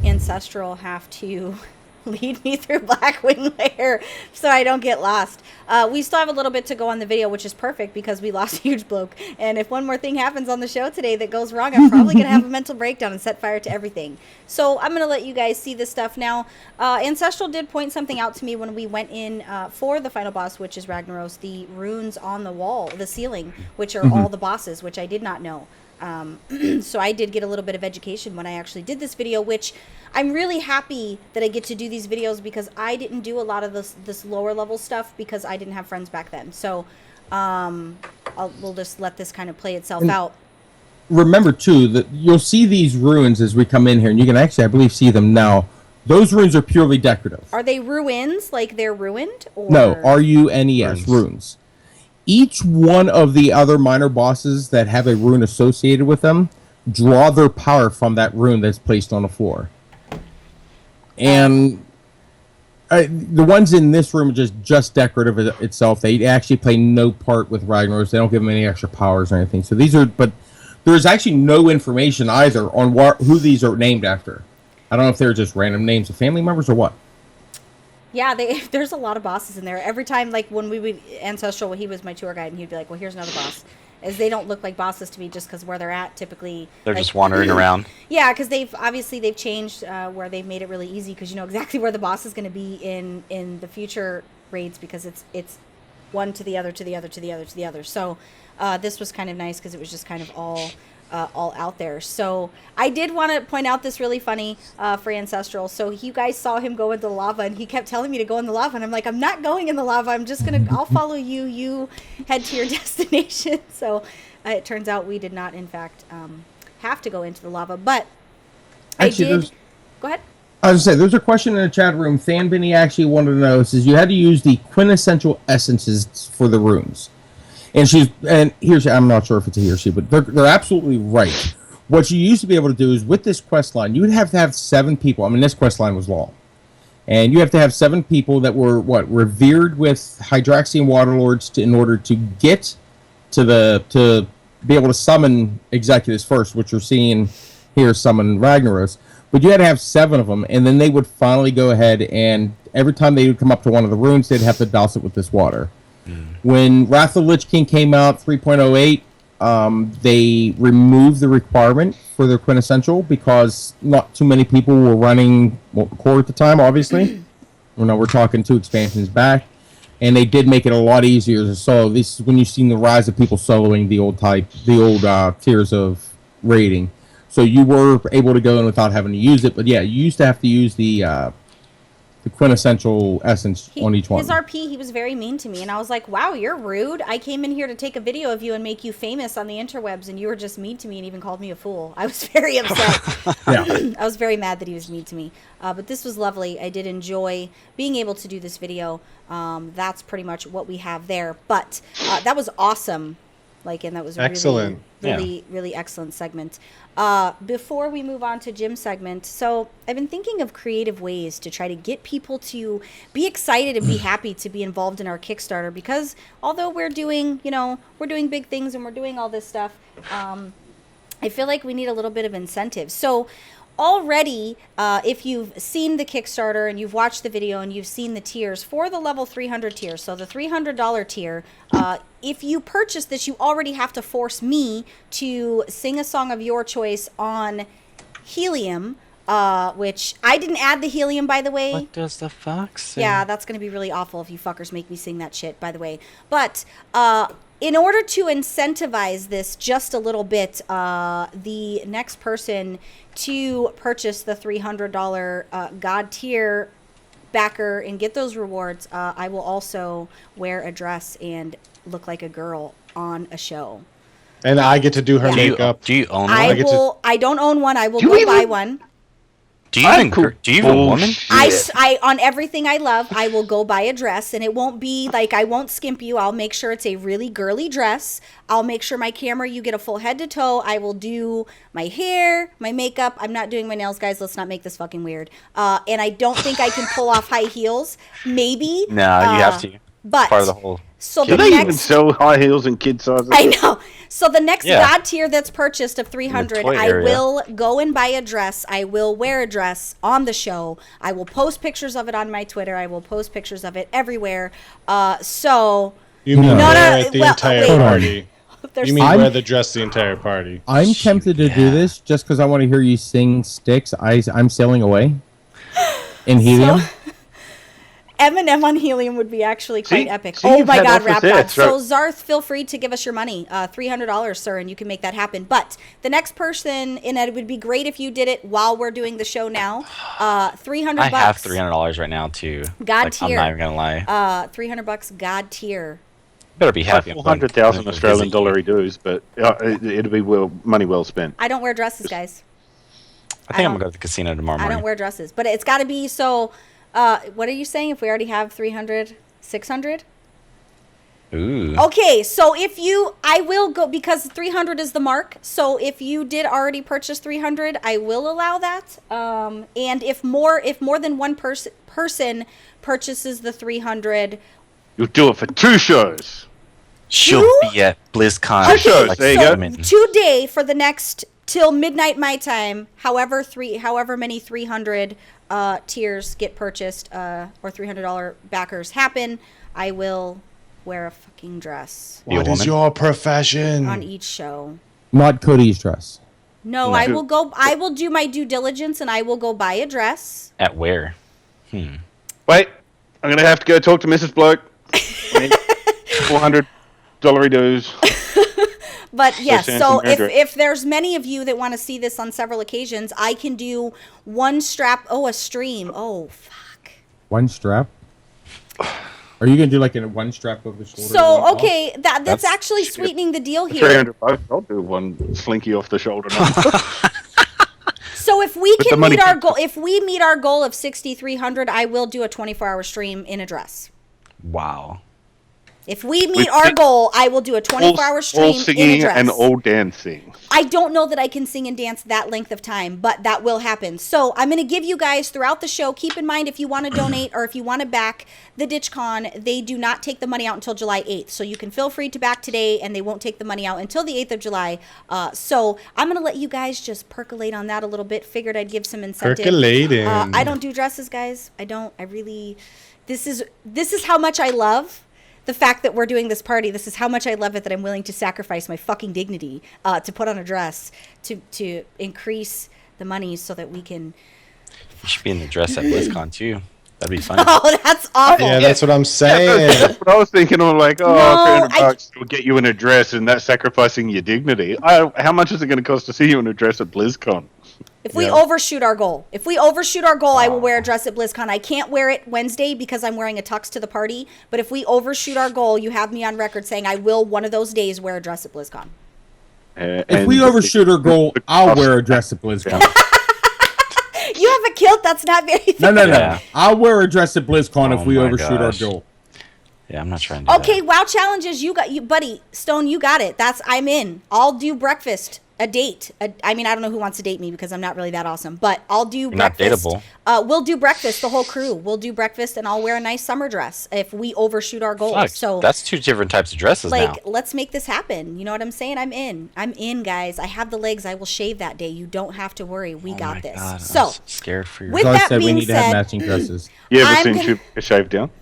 Ancestral have to lead me through Blackwing Lair so I don't get lost. We still have a little bit to go on the video, which is perfect because we lost a huge bloke. And if one more thing happens on the show today that goes wrong, I'm probably going to have a mental breakdown and set fire to everything. So I'm going to let you guys see this stuff now. Ancestral did point something out to me when we went in for the final boss, which is Ragnaros, the runes on the wall, the ceiling, which are all the bosses, which I did not know. So I did get a little bit of education when I actually did this video, which I'm really happy that I get to do these videos because I didn't do a lot of this lower level stuff because I didn't have friends back then. So we'll just let this kind of play itself out. Remember too that you'll see these ruins as we come in here, and you can actually, I believe, see them now. Those ruins are purely decorative. Are they ruins, like they're ruined? Or? No, runes. Runes. Each one of the other minor bosses that have a rune associated with them draw their power from that rune that's placed on the floor. And the ones in this room are just decorative itself. They actually play no part with Ragnaros. They don't give them any extra powers or anything. So but there's actually no information either on who these are named after. I don't know if they're just random names of family members or what. Yeah, there's a lot of bosses in there. Every time, like when we would Ancestral, he was my tour guide, and he'd be like, "Well, here's another boss." As they don't look like bosses to me, just because where they're at, typically they're just wandering around. Yeah, because they've changed where they've made it really easy because you know exactly where the boss is going to be in the future raids because it's one to the other to the other to the other to the other. So this was kind of nice because it was just kind of all out there. So I did want to point out this really funny for Ancestral. So you guys saw him go into the lava, and he kept telling me to go in the lava, and I'm like, I'm not going in the lava. I'll follow you. You head to your destination. So it turns out we did not, in fact, have to go into the lava. But actually, I did. Go ahead. I was going to say, there's a question in the chat room. Thanbinny actually wanted to know, says you had to use the quintessential essences for the runes. And here's, I'm not sure if it's a he or she, but they're absolutely right. What you used to be able to do is with this quest line, you would have to have 7 people. I mean, this quest line was long. And you have to have 7 people that were, revered with Hydraxian Waterlords in order to get to be able to summon Executives first, which you're seeing here summon Ragnaros. But you had to have 7 of them, and then they would finally go ahead and every time they would come up to one of the runes, they'd have to douse it with this water. When Wrath of the Lich King came out, 3.08, they removed the requirement for their quintessential because not too many people were running core at the time, obviously. We're talking 2 expansions back. And they did make it a lot easier to solo. This is when you've seen the rise of people soloing the old tiers of raiding. So you were able to go in without having to use it. But yeah, you used to have to use the the quintessential essence on each one. His RP, he was very mean to me, and I was like, wow, you're rude. I came in here to take a video of you and make you famous on the interwebs, and you were just mean to me and even called me a fool. I was very upset. Yeah. I was very mad that he was mean to me. But this was lovely. I did enjoy being able to do this video. That's pretty much what we have there. But that was awesome. And that was excellent. Really excellent segment. Before we move on to Jim's segment, so I've been thinking of creative ways to try to get people to be excited and be happy to be involved in our Kickstarter, because although we're doing big things and we're doing all this stuff, I feel like we need a little bit of incentive. So already, if you've seen the Kickstarter and you've watched the video and you've seen the tiers for the level 300 tier, so the $300 tier, if you purchase this, you already have to force me to sing a song of your choice on Helium, which I didn't add the Helium, by the way. What does the fox say? Yeah, that's going to be really awful if you fuckers make me sing that shit, by the way. But in order to incentivize this just a little bit, the next person to purchase the $300 God tier backer and get those rewards, I will also wear a dress and look like a girl on a show. And I get to do her makeup. Do you own one? I don't own one. I will go buy one. Do you even woman? I on everything I love, I will go buy a dress, and it won't be like, I won't skimp you. I'll make sure it's a really girly dress. I'll make sure my camera, you get a full head to toe. I will do my hair, my makeup. I'm not doing my nails, guys. Let's not make this fucking weird. And I don't think I can pull off high heels. Maybe. No, you have to. But it's part of the whole. So Do they even sell high heels in kid sizes? I know. So the next Yeah. God tier that's purchased of 300, I will go and buy a dress. I will wear a dress on the show. I will post pictures of it on my Twitter. I will post pictures of it everywhere. So You mean No, wear no, it the well, entire wait. party? there's You mean I'm- wear the dress the entire party? I'm tempted to do this just because I want to hear you sing Styx. I'm sailing away in Helium. So, Eminem on Helium would be actually quite See? epic. See, Oh you've my had God, offers Rap there, God. that's So right. Zarth, feel free to give us your money, $300, sir, and you can make that happen. But the next person, and it would be great if you did it while we're doing the show now. $300. I have $300 right now too. God tier. I'm not even gonna lie. $300 God tier. Better be happy. I'm going 400,000 to Australian visit dollar dues, but it'll be money well spent. I don't wear dresses, guys. I think I'm gonna go to the casino tomorrow I morning. don't wear dresses, but it's got to be so. What are you saying? If we already have 300, 600? Ooh. Okay, so I will go, because 300 is the mark. So if you did already purchase 300, I will allow that. And if more than one person purchases the 300, You'll do it for 2 shows. She'll be at BlizzCon. Two shows, there you go. today for the next till midnight my time, however many 300 tiers get purchased, or $300 backers happen, I will wear a fucking dress What is your profession? on each show. Not Cody's dress. No, I will do my due diligence, and I will go buy a dress. At where? Wait, I'm going to have to go talk to Mrs. Bloke. $400 dues. But yes, Sam so from Hairdress. if there's many of you that want to see this on several occasions, I can do one strap. Oh, a stream. Oh, fuck. One strap. Are you gonna do like a one strap over the shoulder? So okay, that's That's actually sweetening the deal here. $300. I'll do one slinky off the shoulder. So if we With the can money meet our picture. goal, if we meet our goal of 6,300, I will do a 24-hour stream in a dress. Wow. If we meet our goal, I will do a 24-hour all stream in a singing dress. and all dancing. I don't know that I can sing and dance that length of time, but that will happen. So I'm going to give you guys throughout the show, keep in mind if you want to donate or if you want to back the DitchCon, they do not take the money out until July 8th. So you can feel free to back today and they won't take the money out until the 8th of July. So I'm going to let you guys just percolate on that a little bit. Figured I'd give some incentive. Percolating. I don't do dresses, guys. I don't. I really... This is how much I love the fact that we're doing this party. This is how much I love it that I'm willing to sacrifice my fucking dignity to put on a dress to increase the money so that we can. You should be in the dress at BlizzCon too. That'd be fun. Oh, that's awful. Yeah, that's what I'm saying. That's what I was thinking. I'm like, No, $300 will get you in a dress, and that's sacrificing your dignity. How much is it going to cost to see you in a dress at BlizzCon? If we overshoot our goal, I will wear a dress at BlizzCon. I can't wear it Wednesday because I'm wearing a tux to the party. But if we overshoot our goal, you have me on record saying I will one of those days wear a dress at BlizzCon. If we overshoot our goal, I'll wear a dress at BlizzCon. You have a kilt that's not very thick. No. Yeah. I'll wear a dress at BlizzCon if we overshoot our goal. Yeah, I'm not trying to do Okay, WoW challenges, buddy, Stone, you got it. I'm in. I'll do breakfast, a date. I don't know who wants to date me because I'm not really that awesome, but I'll do breakfast. Not dateable. We'll do breakfast, the whole crew. We'll do breakfast, and I'll wear a nice summer dress if we overshoot our goals. Fuck, so that's 2 different types of dresses now. Let's make this happen. You know what I'm saying? I'm in, guys. I have the legs. I will shave that day. You don't have to worry. We got this. God, so I'm scared for you. with that we being need to have said, matching dresses. You ever seen Chewbacca shaved down?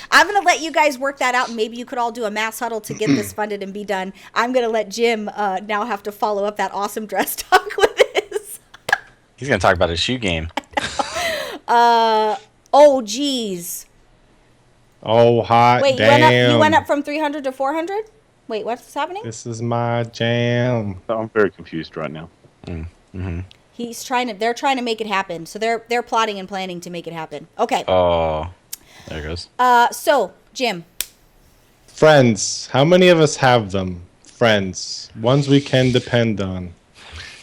I'm going to let you guys work that out, and maybe you could all do a mass huddle to get this funded and be done. I'm going to let Jim now have to follow up that awesome dress talk with this. He's going to talk about his shoe game. Oh, geez. Oh, hot Wait, damn. you went up from 300 to 400? Wait, what's happening? This is my jam. I'm very confused right now. They're trying to make it happen. So they're plotting and planning to make it happen. Okay. Oh, there it goes. So, Jim. Friends. How many of us have them? Friends. Ones we can depend on.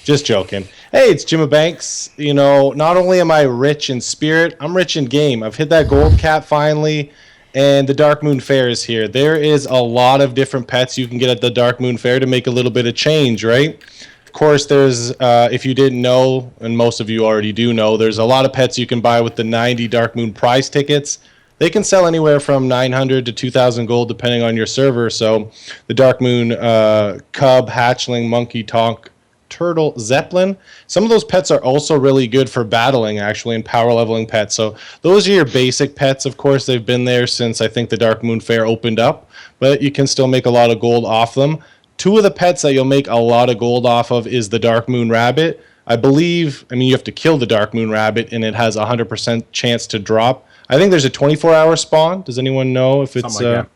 Just joking. Hey, it's Jimmy Banks. You know, not only am I rich in spirit, I'm rich in game. I've hit that gold cap finally, and the Darkmoon Faire is here. There is a lot of different pets you can get at the Darkmoon Faire to make a little bit of change, right? Of course, there's, if you didn't know, and most of you already do know, there's a lot of pets you can buy with the 90 Darkmoon prize tickets. They can sell anywhere from 900 to 2,000 gold depending on your server. So the Darkmoon Cub, Hatchling, Monkey, Tonk, Turtle, Zeppelin. Some of those pets are also really good for battling, actually, and power leveling pets. So those are your basic pets. Of course, they've been there since I think the Darkmoon Faire opened up, but you can still make a lot of gold off them. 2 of the pets that you'll make a lot of gold off of is the Darkmoon Rabbit. I believe, you have to kill the Darkmoon Rabbit, and it has a 100% chance to drop. I think there's a 24-hour spawn. Does anyone know if it's... Something like that.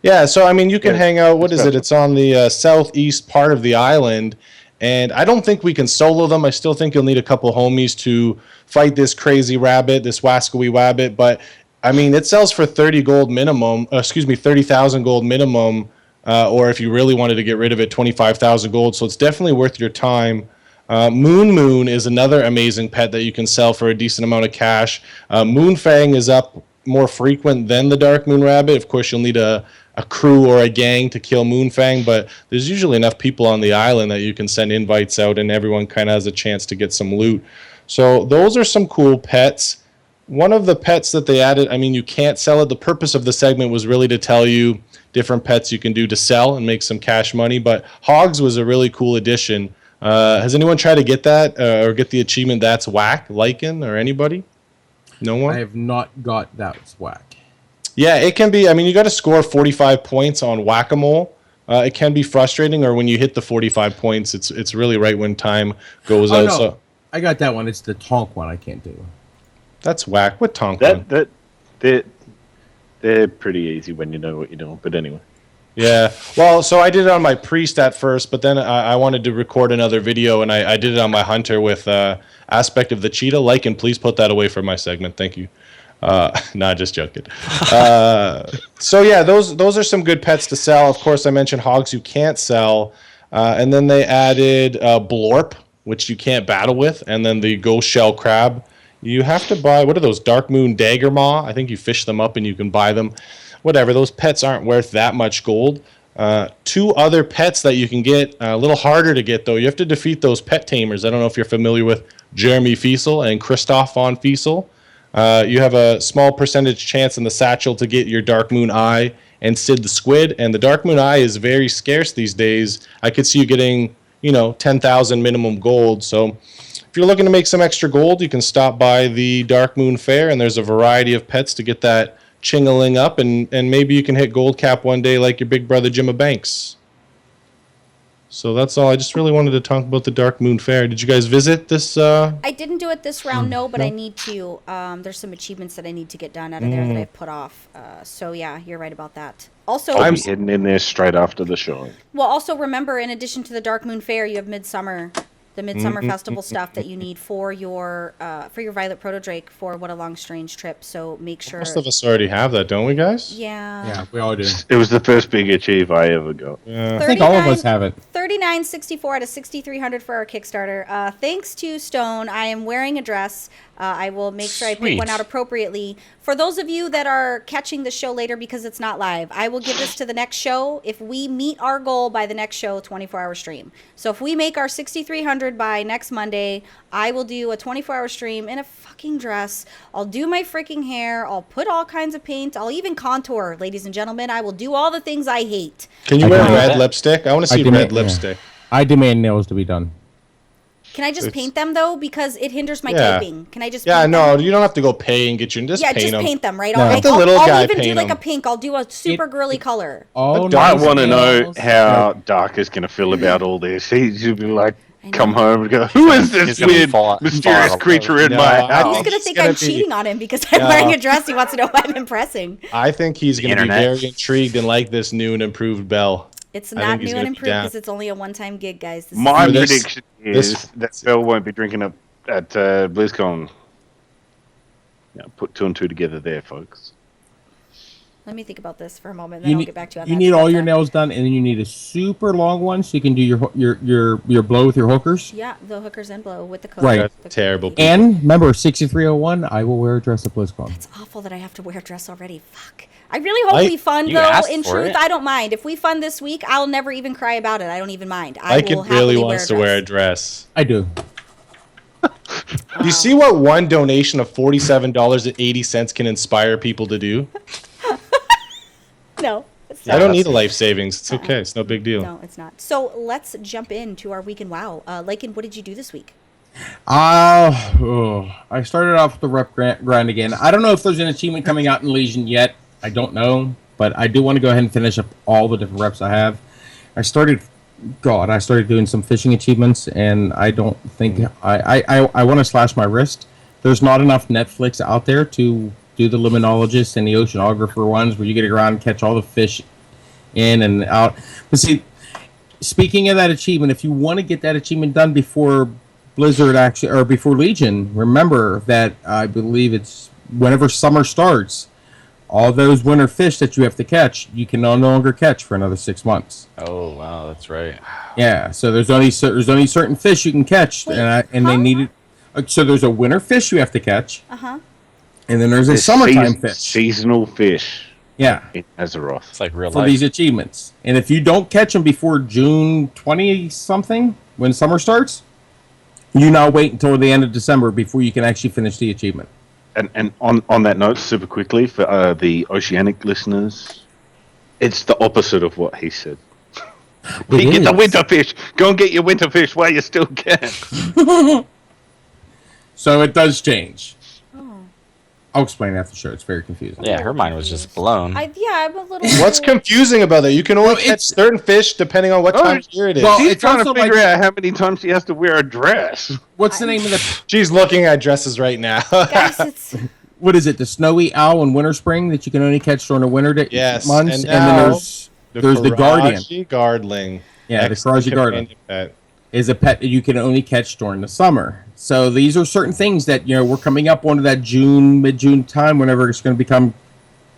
Yeah, so, you can hang out... What is it? It's on the southeast part of the island, and I don't think we can solo them. I still think you'll need a couple homies to fight this crazy rabbit, this wascally rabbit, but, it sells for 30 gold minimum... 30,000 gold minimum, or if you really wanted to get rid of it, 25,000 gold, so it's definitely worth your time. Moon is another amazing pet that you can sell for a decent amount of cash. Moonfang is up more frequent than the Darkmoon Rabbit. Of course, you'll need a crew or a gang to kill Moonfang, but there's usually enough people on the island that you can send invites out and everyone kind of has a chance to get some loot. So those are some cool pets. One of the pets that they added, you can't sell it. The purpose of the segment was really to tell you different pets you can do to sell and make some cash money, but Hogs was a really cool addition. Has anyone tried to get that or get the achievement That's Whack, Lycan, or anybody? No one? I have not got That's Whack. Yeah, it can be. You got to score 45 points on Whack-A-Mole. It can be frustrating, or when you hit the 45 points, it's really right when time goes out. No. So I got that one. It's the Tonk one I can't do. That's Whack. What Tonk one? They're pretty easy when you know what you're doing. But anyway. Yeah, well, so I did it on my Priest at first, but then I wanted to record another video, and I did it on my Hunter with Aspect of the Cheetah. And please put that away for my segment. Thank you. Nah, just joking. So yeah, those are some good pets to sell. Of course, I mentioned Hogs you can't sell, and then they added Blorp, which you can't battle with, and then the Ghost Shell Crab. You have to buy, what are those, Darkmoon Daggermaw? I think you fish them up and you can buy them. Whatever, those pets aren't worth that much gold. 2 other pets that you can get, a little harder to get though. You have to defeat those pet tamers. I don't know if you're familiar with Jeremy Fiesel and Christoph von Fiesel. You have a small percentage chance in the satchel to get your Darkmoon Eye and Sid the Squid, and the Darkmoon Eye is very scarce these days. I could see you getting, 10,000 minimum gold. So if you're looking to make some extra gold, you can stop by the Darkmoon Faire, and there's a variety of pets to get that chingling up, and maybe you can hit gold cap one day like your big brother Jimmy Banks. So that's all. I just really wanted to talk about the Darkmoon Faire. Did you guys visit this? I didn't do it this round, no, but I need to. There's some achievements that I need to get done out of there that I've put off. So yeah, you're right about that. Also, I'll be heading in there straight after the show. Well, also remember, in addition to the Darkmoon Faire, you have Midsummer the Midsummer Festival stuff that you need for your Violet Protodrake for What a Long Strange Trip. So make sure. Most of us already have that, don't we, guys? Yeah. we all do. It was the first big achieve I ever got. Yeah. I think all of us have it. 39.64 out of 6,300 for our Kickstarter. Thanks to Stone, I am wearing a dress. I will make sure I pick one out appropriately. For those of you that are catching the show later because it's not live, I will give this to the next show. If we meet our goal by the next show, 24-hour stream. So if we make our 6,300 by next Monday, I will do a 24-hour stream in a fucking dress. I'll do my freaking hair. I'll put all kinds of paint. I'll even contour, ladies and gentlemen. I will do all the things I hate. Can you wear red lipstick? I want to see red lipstick. I demand nails to be done. Can I just paint them, though? Because it hinders my typing. Can I just paint them? No, you don't have to go pay and get you. Just paint them, right? No. I'll even do paint like them. a pink. I'll do a super girly color. Oh, I want to know how Dark is going to feel about all this. He'll be like, come home and go, who is this weird, mysterious creature in my house? He's going to think I'm cheating on him because I'm wearing a dress. He wants to know if I'm impressing. I think he's going to be very intrigued and like this new and improved Belle. It's not new and improved because it's only a one-time gig, guys. My prediction is that Belle won't be drinking up at BlizzCon. Yeah, put two and two together there, folks. Let me think about this for a moment, then I'll get back to you on that. You need all your nails done, and then you need a super long one so you can do your blow with your hookers. Yeah, the hookers and blow with the code. Right. Terrible. And remember, 6301, I will wear a dress at BlizzCon. It's awful that I have to wear a dress already. Fuck. I really hope we fund, though. In truth, I don't mind. If we fund this week, I'll never even cry about it. I don't even mind. I will really wants to wear a dress. I do. You see what one donation of $47.80 can inspire people to do? No. I don't need a life savings. It's okay. It's no big deal. No, it's not. So let's jump into our week in WoW. Lycan, what did you do this week? I started off with the rep grind again. I don't know if there's an achievement coming out in Legion yet. I don't know, but I do want to go ahead and finish up all the different reps I have. I started doing some fishing achievements, and I don't think I want to slash my wrist. There's not enough Netflix out there to do the Liminologist and the Oceanographer ones where you get around and catch all the fish in and out. But see, speaking of that achievement, if you want to get that achievement done before Blizzard or before Legion, remember that I believe it's whenever summer starts. All those winter fish that you have to catch, you can no longer catch for another 6 months. Oh wow, that's right. Yeah, so there's only certain fish you can catch, they need it. So there's a winter fish you have to catch. And then there's a summertime fish. Seasonal fish. Yeah. In Azeroth. It's like real for life. these achievements. And if you don't catch them before June 20 something, when summer starts, you now wait until the end of December before you can actually finish the achievement. And on that note, super quickly, for the Oceanic listeners, it's the opposite of what he said. Get the winter fish. Go and get your winter fish while you still can. So it does change. I'll explain after the show. It's very confusing. Yeah, her mind was just blown. I'm a little. What's confusing about that? You can only catch certain fish depending on what time of year it is. Well, she's trying to figure out how many times she has to wear a dress. What's the name of the... She's looking at dresses right now. Guys, it's... What is it? The snowy owl in Winter Spring that you can only catch during the winter months? And then there's the guardian. Guardling. Yeah, the Karaji guardian is a pet that you can only catch during the summer. So these are certain things that, we're coming up onto that mid-June time whenever it's going to become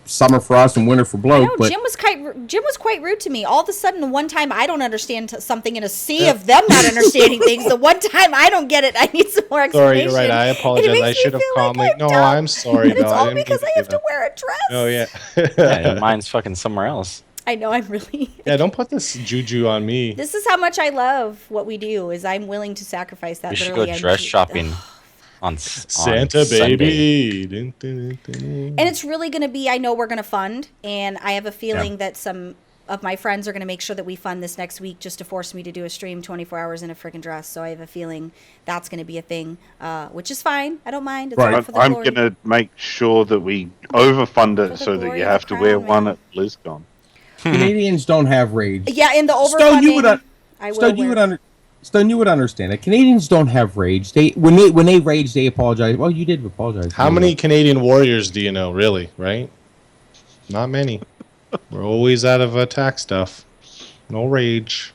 summer for us and winter for Bloke. No, Jim was quite rude to me. All of a sudden, one time I don't understand something in a sea of them not understanding things. The one time I don't get it, I need some more explanation. Sorry, you're right. I apologize. I should have calmly. No, I'm sorry. And it's all because I have to wear a dress. Oh yeah. Yeah, your mind's fucking somewhere else. I know, I'm really... Yeah, don't put this juju on me. This is how much I love what we do, is I'm willing to sacrifice that. We should go dress shopping on Santa baby. Dun, dun, dun, dun. And it's really going to be, I know we're going to fund, and I have a feeling that some of my friends are going to make sure that we fund this next week just to force me to do a stream 24 hours in a freaking dress. So I have a feeling that's going to be a thing, which is fine. I don't mind. It's all for the I'm glory. going to make sure that we overfund it so that you have to wear one at BlizzCon. Canadians don't have rage. Yeah, in the overfunding, Stone, you would understand it. Canadians don't have rage. When they rage, they apologize. Well, you did apologize. How many Canadian warriors do you know, really, right? Not many. We're always out of attack stuff. No rage.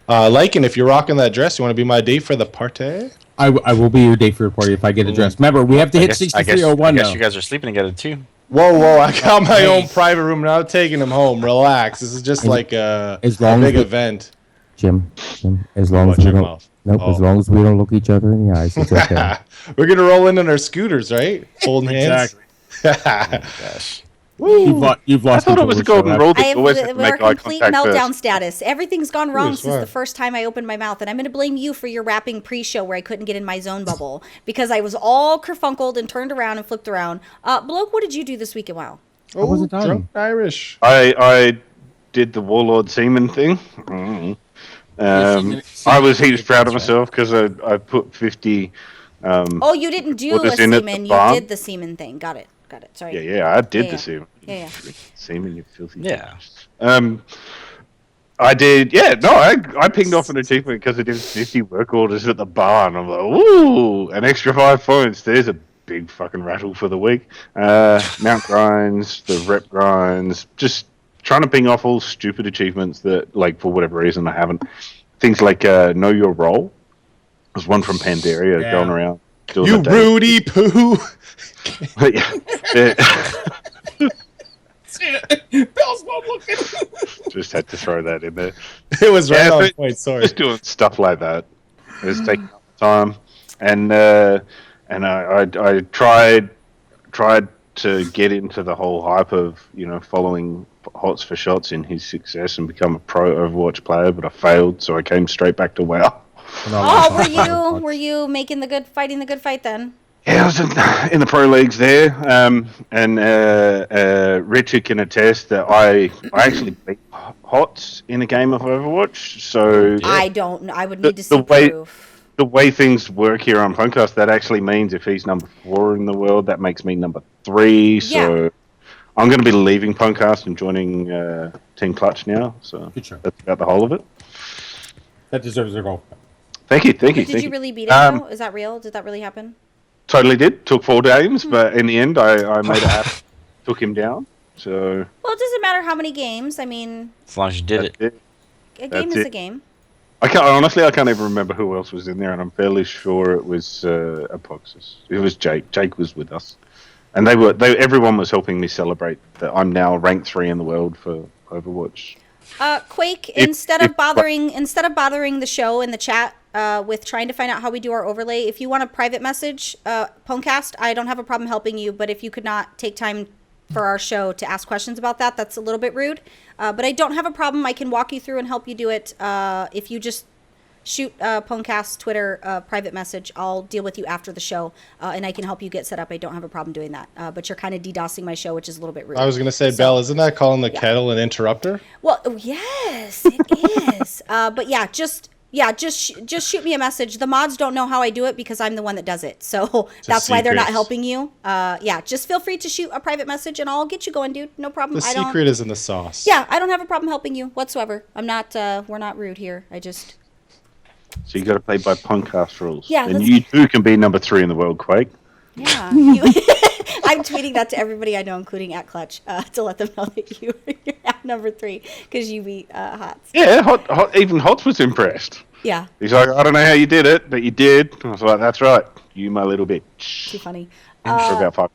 Lycan, if you're rocking that dress, you want to be my date for the party? I will be your date for your party if I get a dress. Remember, we have to hit I 6301 guess now. you guys are sleeping together too. Whoa! I got my own private room, and I'm taking him home. Relax. This is just like a big event. Jim, as long as Watch we your don't, mouth. nope, Oh. as long as we don't look each other in the eyes, it's okay. We're gonna roll in on our scooters, right? Holding hands. Gosh. You've I lost thought it was a golden rule that you always have to We're make eye complete contact meltdown first. status. Everything's gone wrong Ooh, since swear. the first time I opened my mouth, and I'm going to blame you for your rapping pre-show where I couldn't get in my zone bubble because I was all kerfunkled and turned around and flipped around. Bloke, what did you do this week at WoW? Oh, wasn't done. drunk Irish. I did the Warlord Seaman thing. Mm. I was heaps proud of myself because I put 50. Oh, you didn't do What a is in it, the seaman. You farm? did the seaman thing. Got it. Sorry. Yeah, I did Yeah, the yeah. Seaman. Yeah. Seaman, you filthy. Yeah. I did. Yeah, no, I pinged off an achievement because I did 50 work orders at the bar, and I'm like, ooh, an extra 5 points. There's a big fucking rattle for the week. Mount grinds, the rep grinds, just trying to ping off all stupid achievements that, like, for whatever reason, I haven't. Things like Know Your Role. There's one from Pandaria going around. doing You the day. Rudy Poo. Yeah. Bill's not looking. Just had to throw that in there. It was right Yeah, on but point. Sorry. Just doing stuff like that. It's taking up time, and I tried to get into the whole hype of following Hots for Shots in his success and become a pro Overwatch player, but I failed, so I came straight back to WoW. Oh, were you fighting the good fight then? Yeah, I was in the pro leagues there, and Richard can attest that I actually beat Hots in a game of Overwatch. So I would need to see the way proof. the way things work here on Punkcast, that actually means if he's number 4 in the world, that makes me number 3. So I'm going to be leaving Punkcast and joining Team Clutch now. So that's about the whole of it. That deserves a goal. Thank you. Did you really beat him? Though? Is that real? Did that really happen? Totally did. Took 4 games, but in the end, I made it happen. Took him down. So Well, it doesn't matter how many games. I mean, As long as you did it. a game is a game. I can't even remember who else was in there, and I'm fairly sure it was Apoxis. It was Jake. Jake was with us, and everyone was helping me celebrate that I'm now ranked 3 in the world for Overwatch. Quake, instead of bothering the show in the chat with trying to find out how we do our overlay, if you want a private message, Pwnecast, I don't have a problem helping you, but if you could not take time for our show to ask questions about that, that's a little bit rude. But I don't have a problem. I can walk you through and help you do it. If you just shoot Pwnecast Twitter private message, I'll deal with you after the show, and I can help you get set up. I don't have a problem doing that. But you're kind of DDoSing my show, which is a little bit rude. I was going to say, Belle, isn't that calling the kettle an interrupter? Well, yes, it is. But just shoot me a message. The mods don't know how I do it because I'm the one that does it. So that's why they're not helping you. Just feel free to shoot a private message and I'll get you going, dude. No problem. The secret is in the sauce. Yeah, I don't have a problem helping you whatsoever. I'm not, we're not rude here. So you got to play by Punkcast rules. Yeah, and you too can be number 3 in the world, Quake. Yeah. I'm tweeting that to everybody I know, including at Clutch, to let them know that you're at number 3 because you beat Hots. Yeah, even Hots was impressed. Yeah. He's like, I don't know how you did it, but you did. I was like, that's right. You my little bitch. Too funny. For about 5.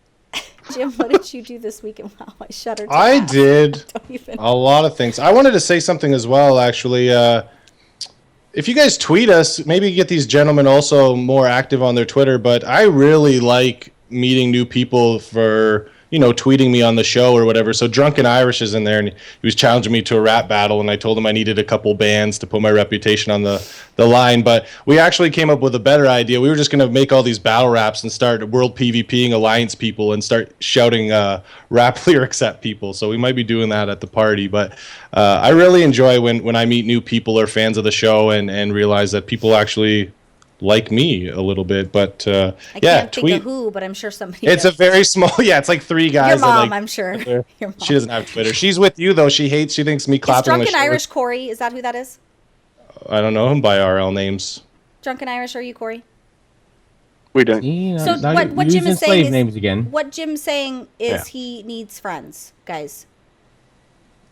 Jim, what did you do this week? Wow, I shuddered. I did a lot of things. I wanted to say something as well, actually. If you guys tweet us, maybe get these gentlemen also more active on their Twitter, but I really like meeting new people for, tweeting me on the show or whatever. So Drunken Irish is in there, and he was challenging me to a rap battle, and I told him I needed a couple bands to put my reputation on the line. But we actually came up with a better idea. We were just going to make all these battle raps and start world PvPing Alliance people and start shouting rap lyrics at people. So we might be doing that at the party. But I really enjoy when I meet new people or fans of the show and realize that people actually like me a little bit. But I can't think of who, but I'm sure somebody It's does. a very small, it's like 3 guys. Your mom, that, I'm sure. Your mom. She doesn't have Twitter. She's with you, though. She thinks me clapping on the Drunken shoulder. Irish Corey, is that who that is? I don't know him by RL names. Drunken Irish, are you Corey? We don't. So what Jim is saying is names again. What Jim's saying is he needs friends, guys.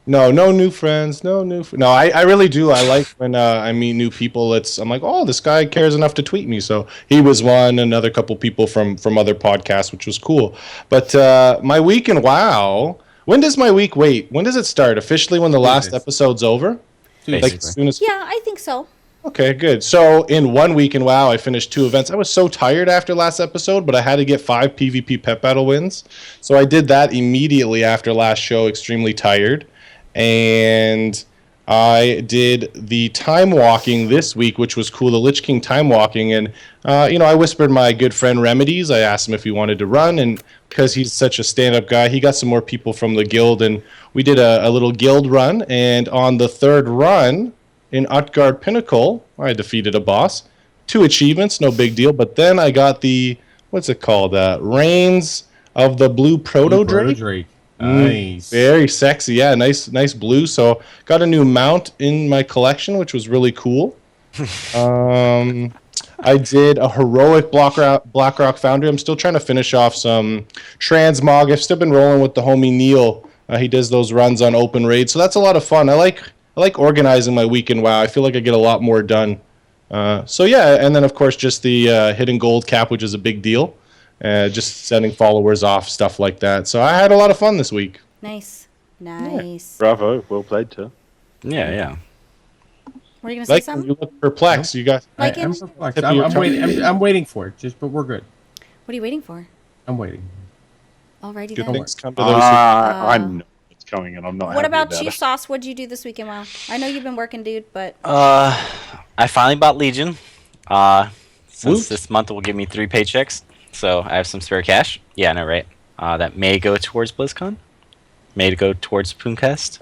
No, no new friends. No, I really do. I like when I meet new people. I'm like, oh, this guy cares enough to tweet me. So he was one, another couple people from other podcasts, which was cool. But my week in WoW. When does my week wait? When does it start officially? When the last episode's over? Like as soon as. Yeah, I think so. Okay, good. So in 1 week in WoW, I finished 2 events. I was so tired after last episode, but I had to get 5 PvP pet battle wins. So I did that immediately after last show, extremely tired. And I did the time walking this week, which was cool, the Lich King time walking. And, I whispered my good friend Remedies. I asked him if he wanted to run. And because he's such a stand-up guy, he got some more people from the guild. And we did a little guild run. And on the 3rd run in Utgard Pinnacle, I defeated a boss. 2 achievements, no big deal. But then I got the, what's it called? Reigns of the Blue Proto-Drake. Nice. Very sexy. Yeah, nice blue. So got a new mount in my collection, which was really cool. I did a heroic Blackrock Foundry. I'm still trying to finish off some transmog. I've still been rolling with the homie Neil. He does those runs on open raid, so that's a lot of fun. I like organizing my week in WoW. I feel like I get a lot more done. So yeah, and then of course just the hidden gold cap, which is a big deal. Just sending followers off, stuff like that. So I had a lot of fun this week. Nice. Yeah. Bravo. Well played, too. Yeah. Were you going to say something? You look perplexed. You guys. I'm perplexed. I'm waiting for it. But we're good. What are you waiting for? I'm waiting. Alrighty Good then. things come to those. I know it's coming, and I'm not. What happy about about you, it. Sauce? What'd you do this weekend? Wow. I know you've been working, dude, but. I finally bought Legion. Since Whoops. this month will give me 3 paychecks, so I have some spare cash. Yeah, I know, right? That may go towards BlizzCon. May go towards PWNCAST.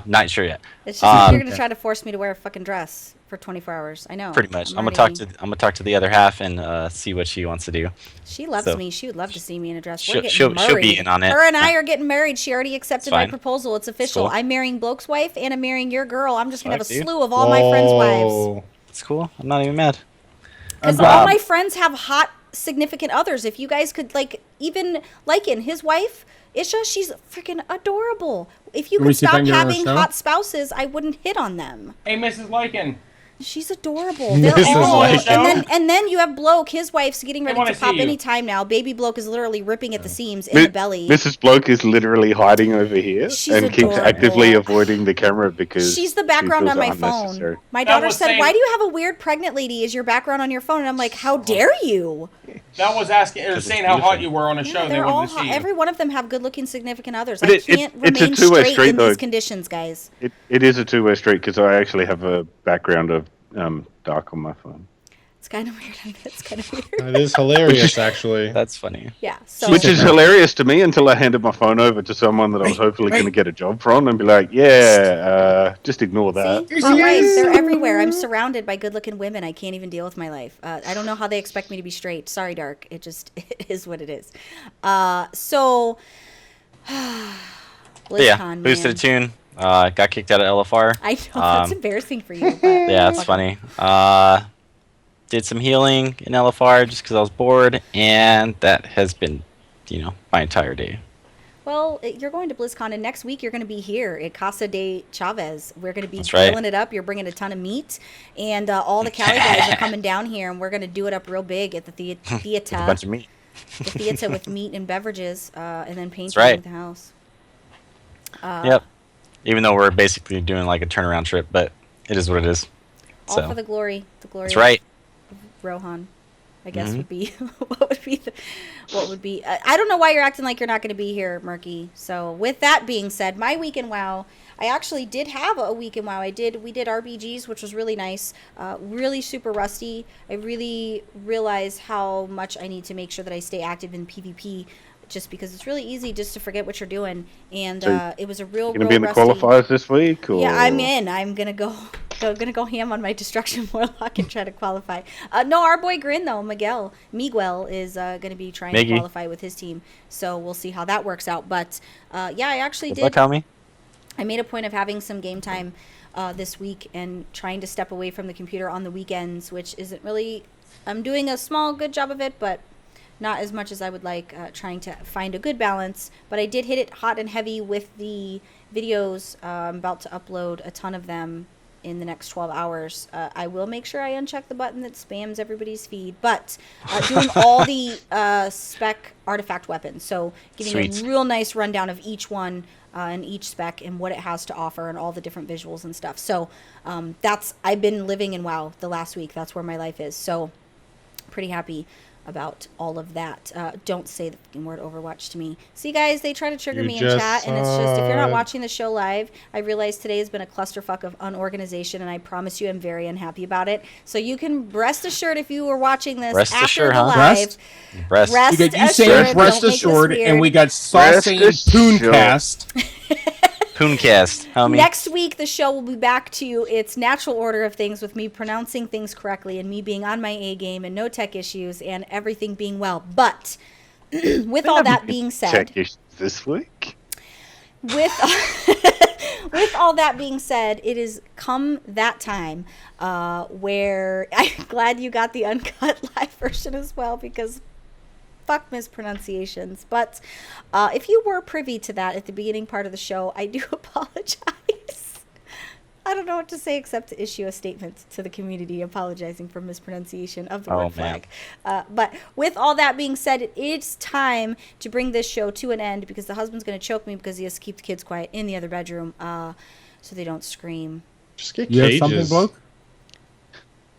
Not sure yet. It's just like you're gonna try to force me to wear a fucking dress for 24 hours. I know. Pretty much. I'm gonna talk to the other half and see what she wants to do. She loves So- me. She would love to see me in a dress. She'll be in on it. Her and I are getting married. She already accepted my fine. proposal. It's official. cool. I'm marrying Bloke's wife and I'm marrying your girl. I'm just gonna have a Fuck, dude. slew of all my friends' wives. It's cool. I'm not even mad. Because all my friends have hot significant others. If you guys could even Lycan, his wife, Isha, she's freaking adorable. If you Can we could see if I stop can get her on the having show? hot spouses, I wouldn't hit on them. Hey, Mrs. Lycan. She's adorable. They're all, and then you have Bloke. His wife's getting ready to pop any time now. Baby Bloke is literally ripping at the seams in the belly. Mrs. Bloke is literally hiding over here She's and keeps adorable. actively avoiding the camera because She's the background she on feels my it phone. unnecessary. My daughter said, "Why do you have a weird pregnant lady as your background on your phone?" And I'm like, "How dare you?" That was asking or saying how hot you were on a show. Yeah, They they're all wanted to hot. see you. Every one of them have good-looking significant others. But I it's can't a remain two-way straight street, in though. these conditions, guys. It is a two-way street because I actually have a background of dark on my phone. It's kind of weird. It's kind of weird. That is hilarious, actually. That's funny. Yeah. So Which is hilarious to me until I handed my phone over to someone that I was hopefully going to get a job from and be like, just ignore that. See? All right, they're everywhere. I'm surrounded by good-looking women. I can't even deal with my life. I don't know how they expect me to be straight. Sorry, Dark. It is what it is. So, BlizzCon, Boosted a man. tune. Got kicked out of LFR. I know that's embarrassing for you. But Yeah, it's funny. Did some healing in LFR just because I was bored, and that has been, my entire day. Well, you're going to BlizzCon, and next week you're going to be here at Casa de Chavez. We're going to be That's right. grilling it up. You're bringing a ton of meat, and all the Cali guys are coming down here, and we're going to do it up real big at the theater. A bunch of meat. The theater with meat and beverages, and then painting right. the house. Yep. Even though we're basically doing like a turnaround trip, but it is what it is. All So for the glory. The glory. that's right. Of Rohan, I guess would be what would be. I don't know why you're acting like you're not going to be here, Murky. So with that being said, my week in WoW, I actually did have a week in WoW. We did RBGs, which was really nice. Really super rusty. I really realized how much I need to make sure that I stay active in PvP. Just because it's really easy just to forget what you're doing, and it was a real. Going to be in the rusty... qualifiers this week? Or? Yeah, I'm in. I'm gonna go ham on my Destruction Warlock and try to qualify. No, our boy Grin though, Miguel is gonna be trying to qualify with his team, so we'll see how that works out. But yeah, I actually did. I made a point of having some game time this week and trying to step away from the computer on the weekends, which isn't really. I'm doing a small good job of it, but not as much as I would like, trying to find a good balance. But I did hit it hot and heavy with the videos. I'm about to upload a ton of them in the next 12 hours. I will make sure I uncheck the button that spams everybody's feed, but doing all the spec artifact weapons. So giving Sweet. a real nice rundown of each one and each spec and what it has to offer and all the different visuals and stuff. So I've been living in WoW the last week. That's where my life is. So pretty happy about all of that. Don't say the fucking word Overwatch to me. See, guys, they try to trigger me in chat, and it's just, if you're not watching the show live, I realize today has been a clusterfuck of unorganization, and I promise you I'm very unhappy about it. So you can rest assured if you were watching this Rest after assured, the huh? live. Rest. Rest You got you assured. saying rest Don't make this assured, and weird. we got Sauce saying Rest assured. Pooncast. PWNCAST, homie. Next week, the show will be back to its natural order of things with me pronouncing things correctly and me being on my A game and no tech issues and everything being well. But with all that being said, Check issues this week. with with all that being said, it is come that time where I'm glad you got the uncut live version as well, because fuck mispronunciations. But if you were privy to that at the beginning part of the show, I do apologize. I don't know what to say except to issue a statement to the community apologizing for mispronunciation of the word flag. But with all that being said, it's time to bring this show to an end, because the husband's going to choke me because he has to keep the kids quiet in the other bedroom so they don't scream. Just get You have cages. something, bloke?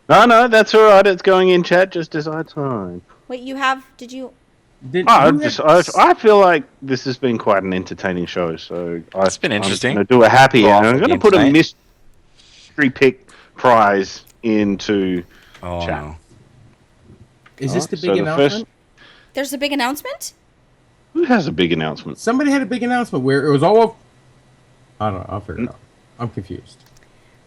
No, that's all right. It's going in chat just as I time. Wait, did you? I feel like this has been quite an entertaining show. So It's been interesting. I'm going to do a happy Well, end. I'm going to game put a tonight. mystery pick prize into Oh, chat. no. Is this the So big the announcement? There's a big announcement? Who has a big announcement? Somebody had a big announcement where it was all of... I don't know. I'll figure it out. I'm confused.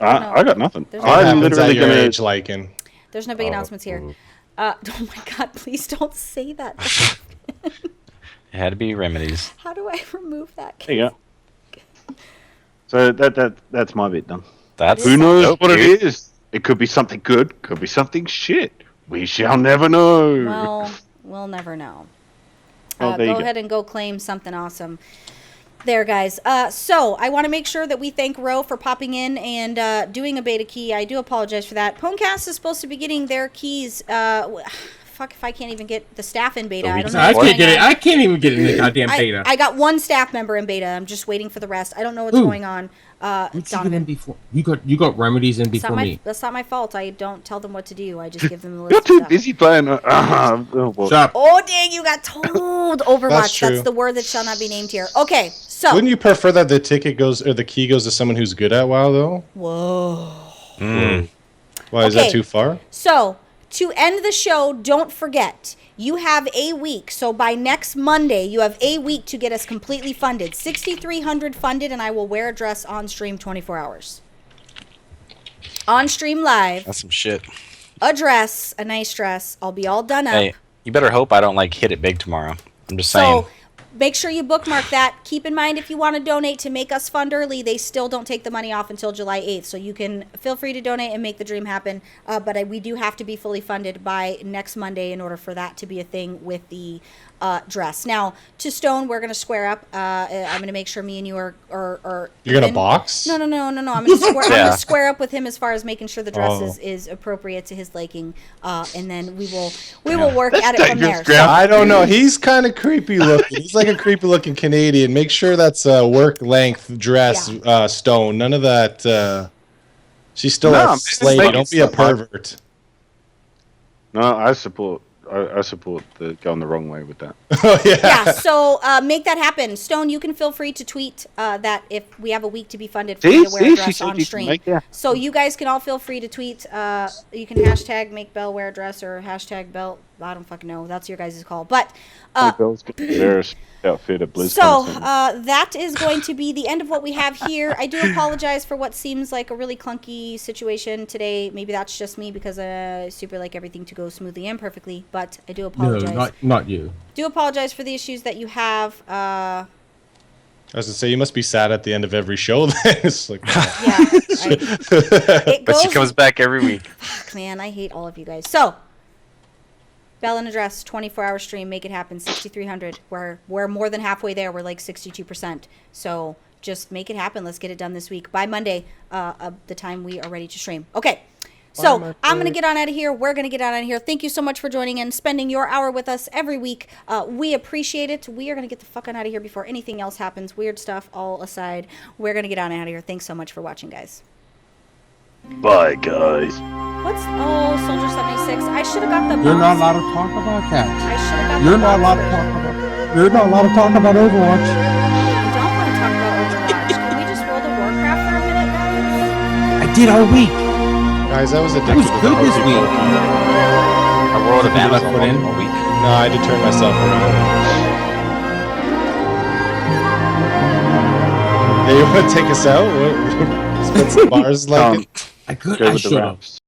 I got nothing. There's What I'm happens literally at your going age, to... Lycan? There's no big announcements here. Oh my god, please don't say that. It had to be remedies. How do I remove that? There you go. So that's my bit done. That's Who knows dope, what dude. it is? It could be something good, could be something shit. We shall never know. Well, we'll never know. Oh, there you Go go. ahead and go claim something awesome. There, guys. So I want to make sure that we thank Ro for popping in and doing a beta key. I do apologize for that. PWNCAST is supposed to be getting their keys. Fuck if I can't even get the staff in beta. I don't know. I what's can't going get it. on. I can't even get it in the goddamn beta. I got one staff member in beta. I'm just waiting for the rest. I don't know what's Ooh. going on. What'd you get in Donovan. before? You got remedies in That's not before my, me. that's not my fault. I don't tell them what to do. I just give them the list You're of too stuff. busy playing. Oh, well. Shut up. Oh, dang, you got told. Overwatch. true. That's the word that shall not be named here. Okay, so. Wouldn't you prefer that the ticket goes or the key goes to someone who's good at WoW though? Whoa. Why is Okay. that too far? So, to end the show, don't forget, you have a week. So, by next Monday, you have a week to get us completely funded. 6,300 funded, and I will wear a dress on stream 24 hours. On stream live, That's some shit. a dress, a nice dress. I'll be all done up. Hey, you better hope I don't like hit it big tomorrow. I'm just saying. So make sure you bookmark that. Keep in mind, if you want to donate to make us fund early, they still don't take the money off until July 8th. So you can feel free to donate and make the dream happen. But we do have to be fully funded by next Monday in order for that to be a thing with the dress. Now, to Stone, we're going to square up. I'm going to make sure me and you are You're gonna even. box? No. I'm going to square up with him as far as making sure the dress Oh. is appropriate to his liking, and then we will work at it from there. I don't know. He's kind of creepy looking. He's like a creepy looking Canadian. Make sure that's a work length dress, Stone. None of that. She's still No, a man, slave. like, Don't it's be a not like- pervert. No, I support the going the wrong way with that. Oh yeah. Yeah, so make that happen. Stone, you can feel free to tweet that if we have a week to be funded for you to wear a she dress said on you can stream. make that. So you guys can all feel free to tweet. You can hashtag make Belle wear a dress or hashtag Belle. I don't fucking know. That's your guys' call. But Belle's got a very outfit at BlizzCon. so soon. that is going to be the end of what we have here. I do apologize for what seems like a really clunky situation today. Maybe that's just me because I super like everything to go smoothly and perfectly. But I do No, apologize. not you. Do apologize for the issues that you have. I was to say you must be sad at the end of every show. Then it's like, Yeah, it But she goes. comes back every week. Fuck, man, I hate all of you guys. So Belle and address, 24-hour stream, make it happen, 6,300. We're more than halfway there. We're like 62%. So just make it happen. Let's get it done this week by Monday, the time we are ready to stream. Okay. So I'm going to get on out of here. We're going to get on out of here. Thank you so much for joining in, spending your hour with us every week. We appreciate it. We are going to get the fuck on out of here before anything else happens. Weird stuff all aside. We're going to get on out of here. Thanks so much for watching, guys. Bye, guys. What's Soldier 76? I should have got the. You're not allowed to talk about that. I should have got You're the. not allowed to talk about. You're not allowed to talk about Overwatch. I don't want to talk about Overwatch. Can we just World of Warcraft for a minute, guys? I did all week. Guys, I was It addicted was to good the this Hokey week. Pokey. A world of Did you Amazon put in? all week. No, I had to turn myself around. Hey, you want to take us out? Spit some bars like it? I could. Go I with the should have. raps.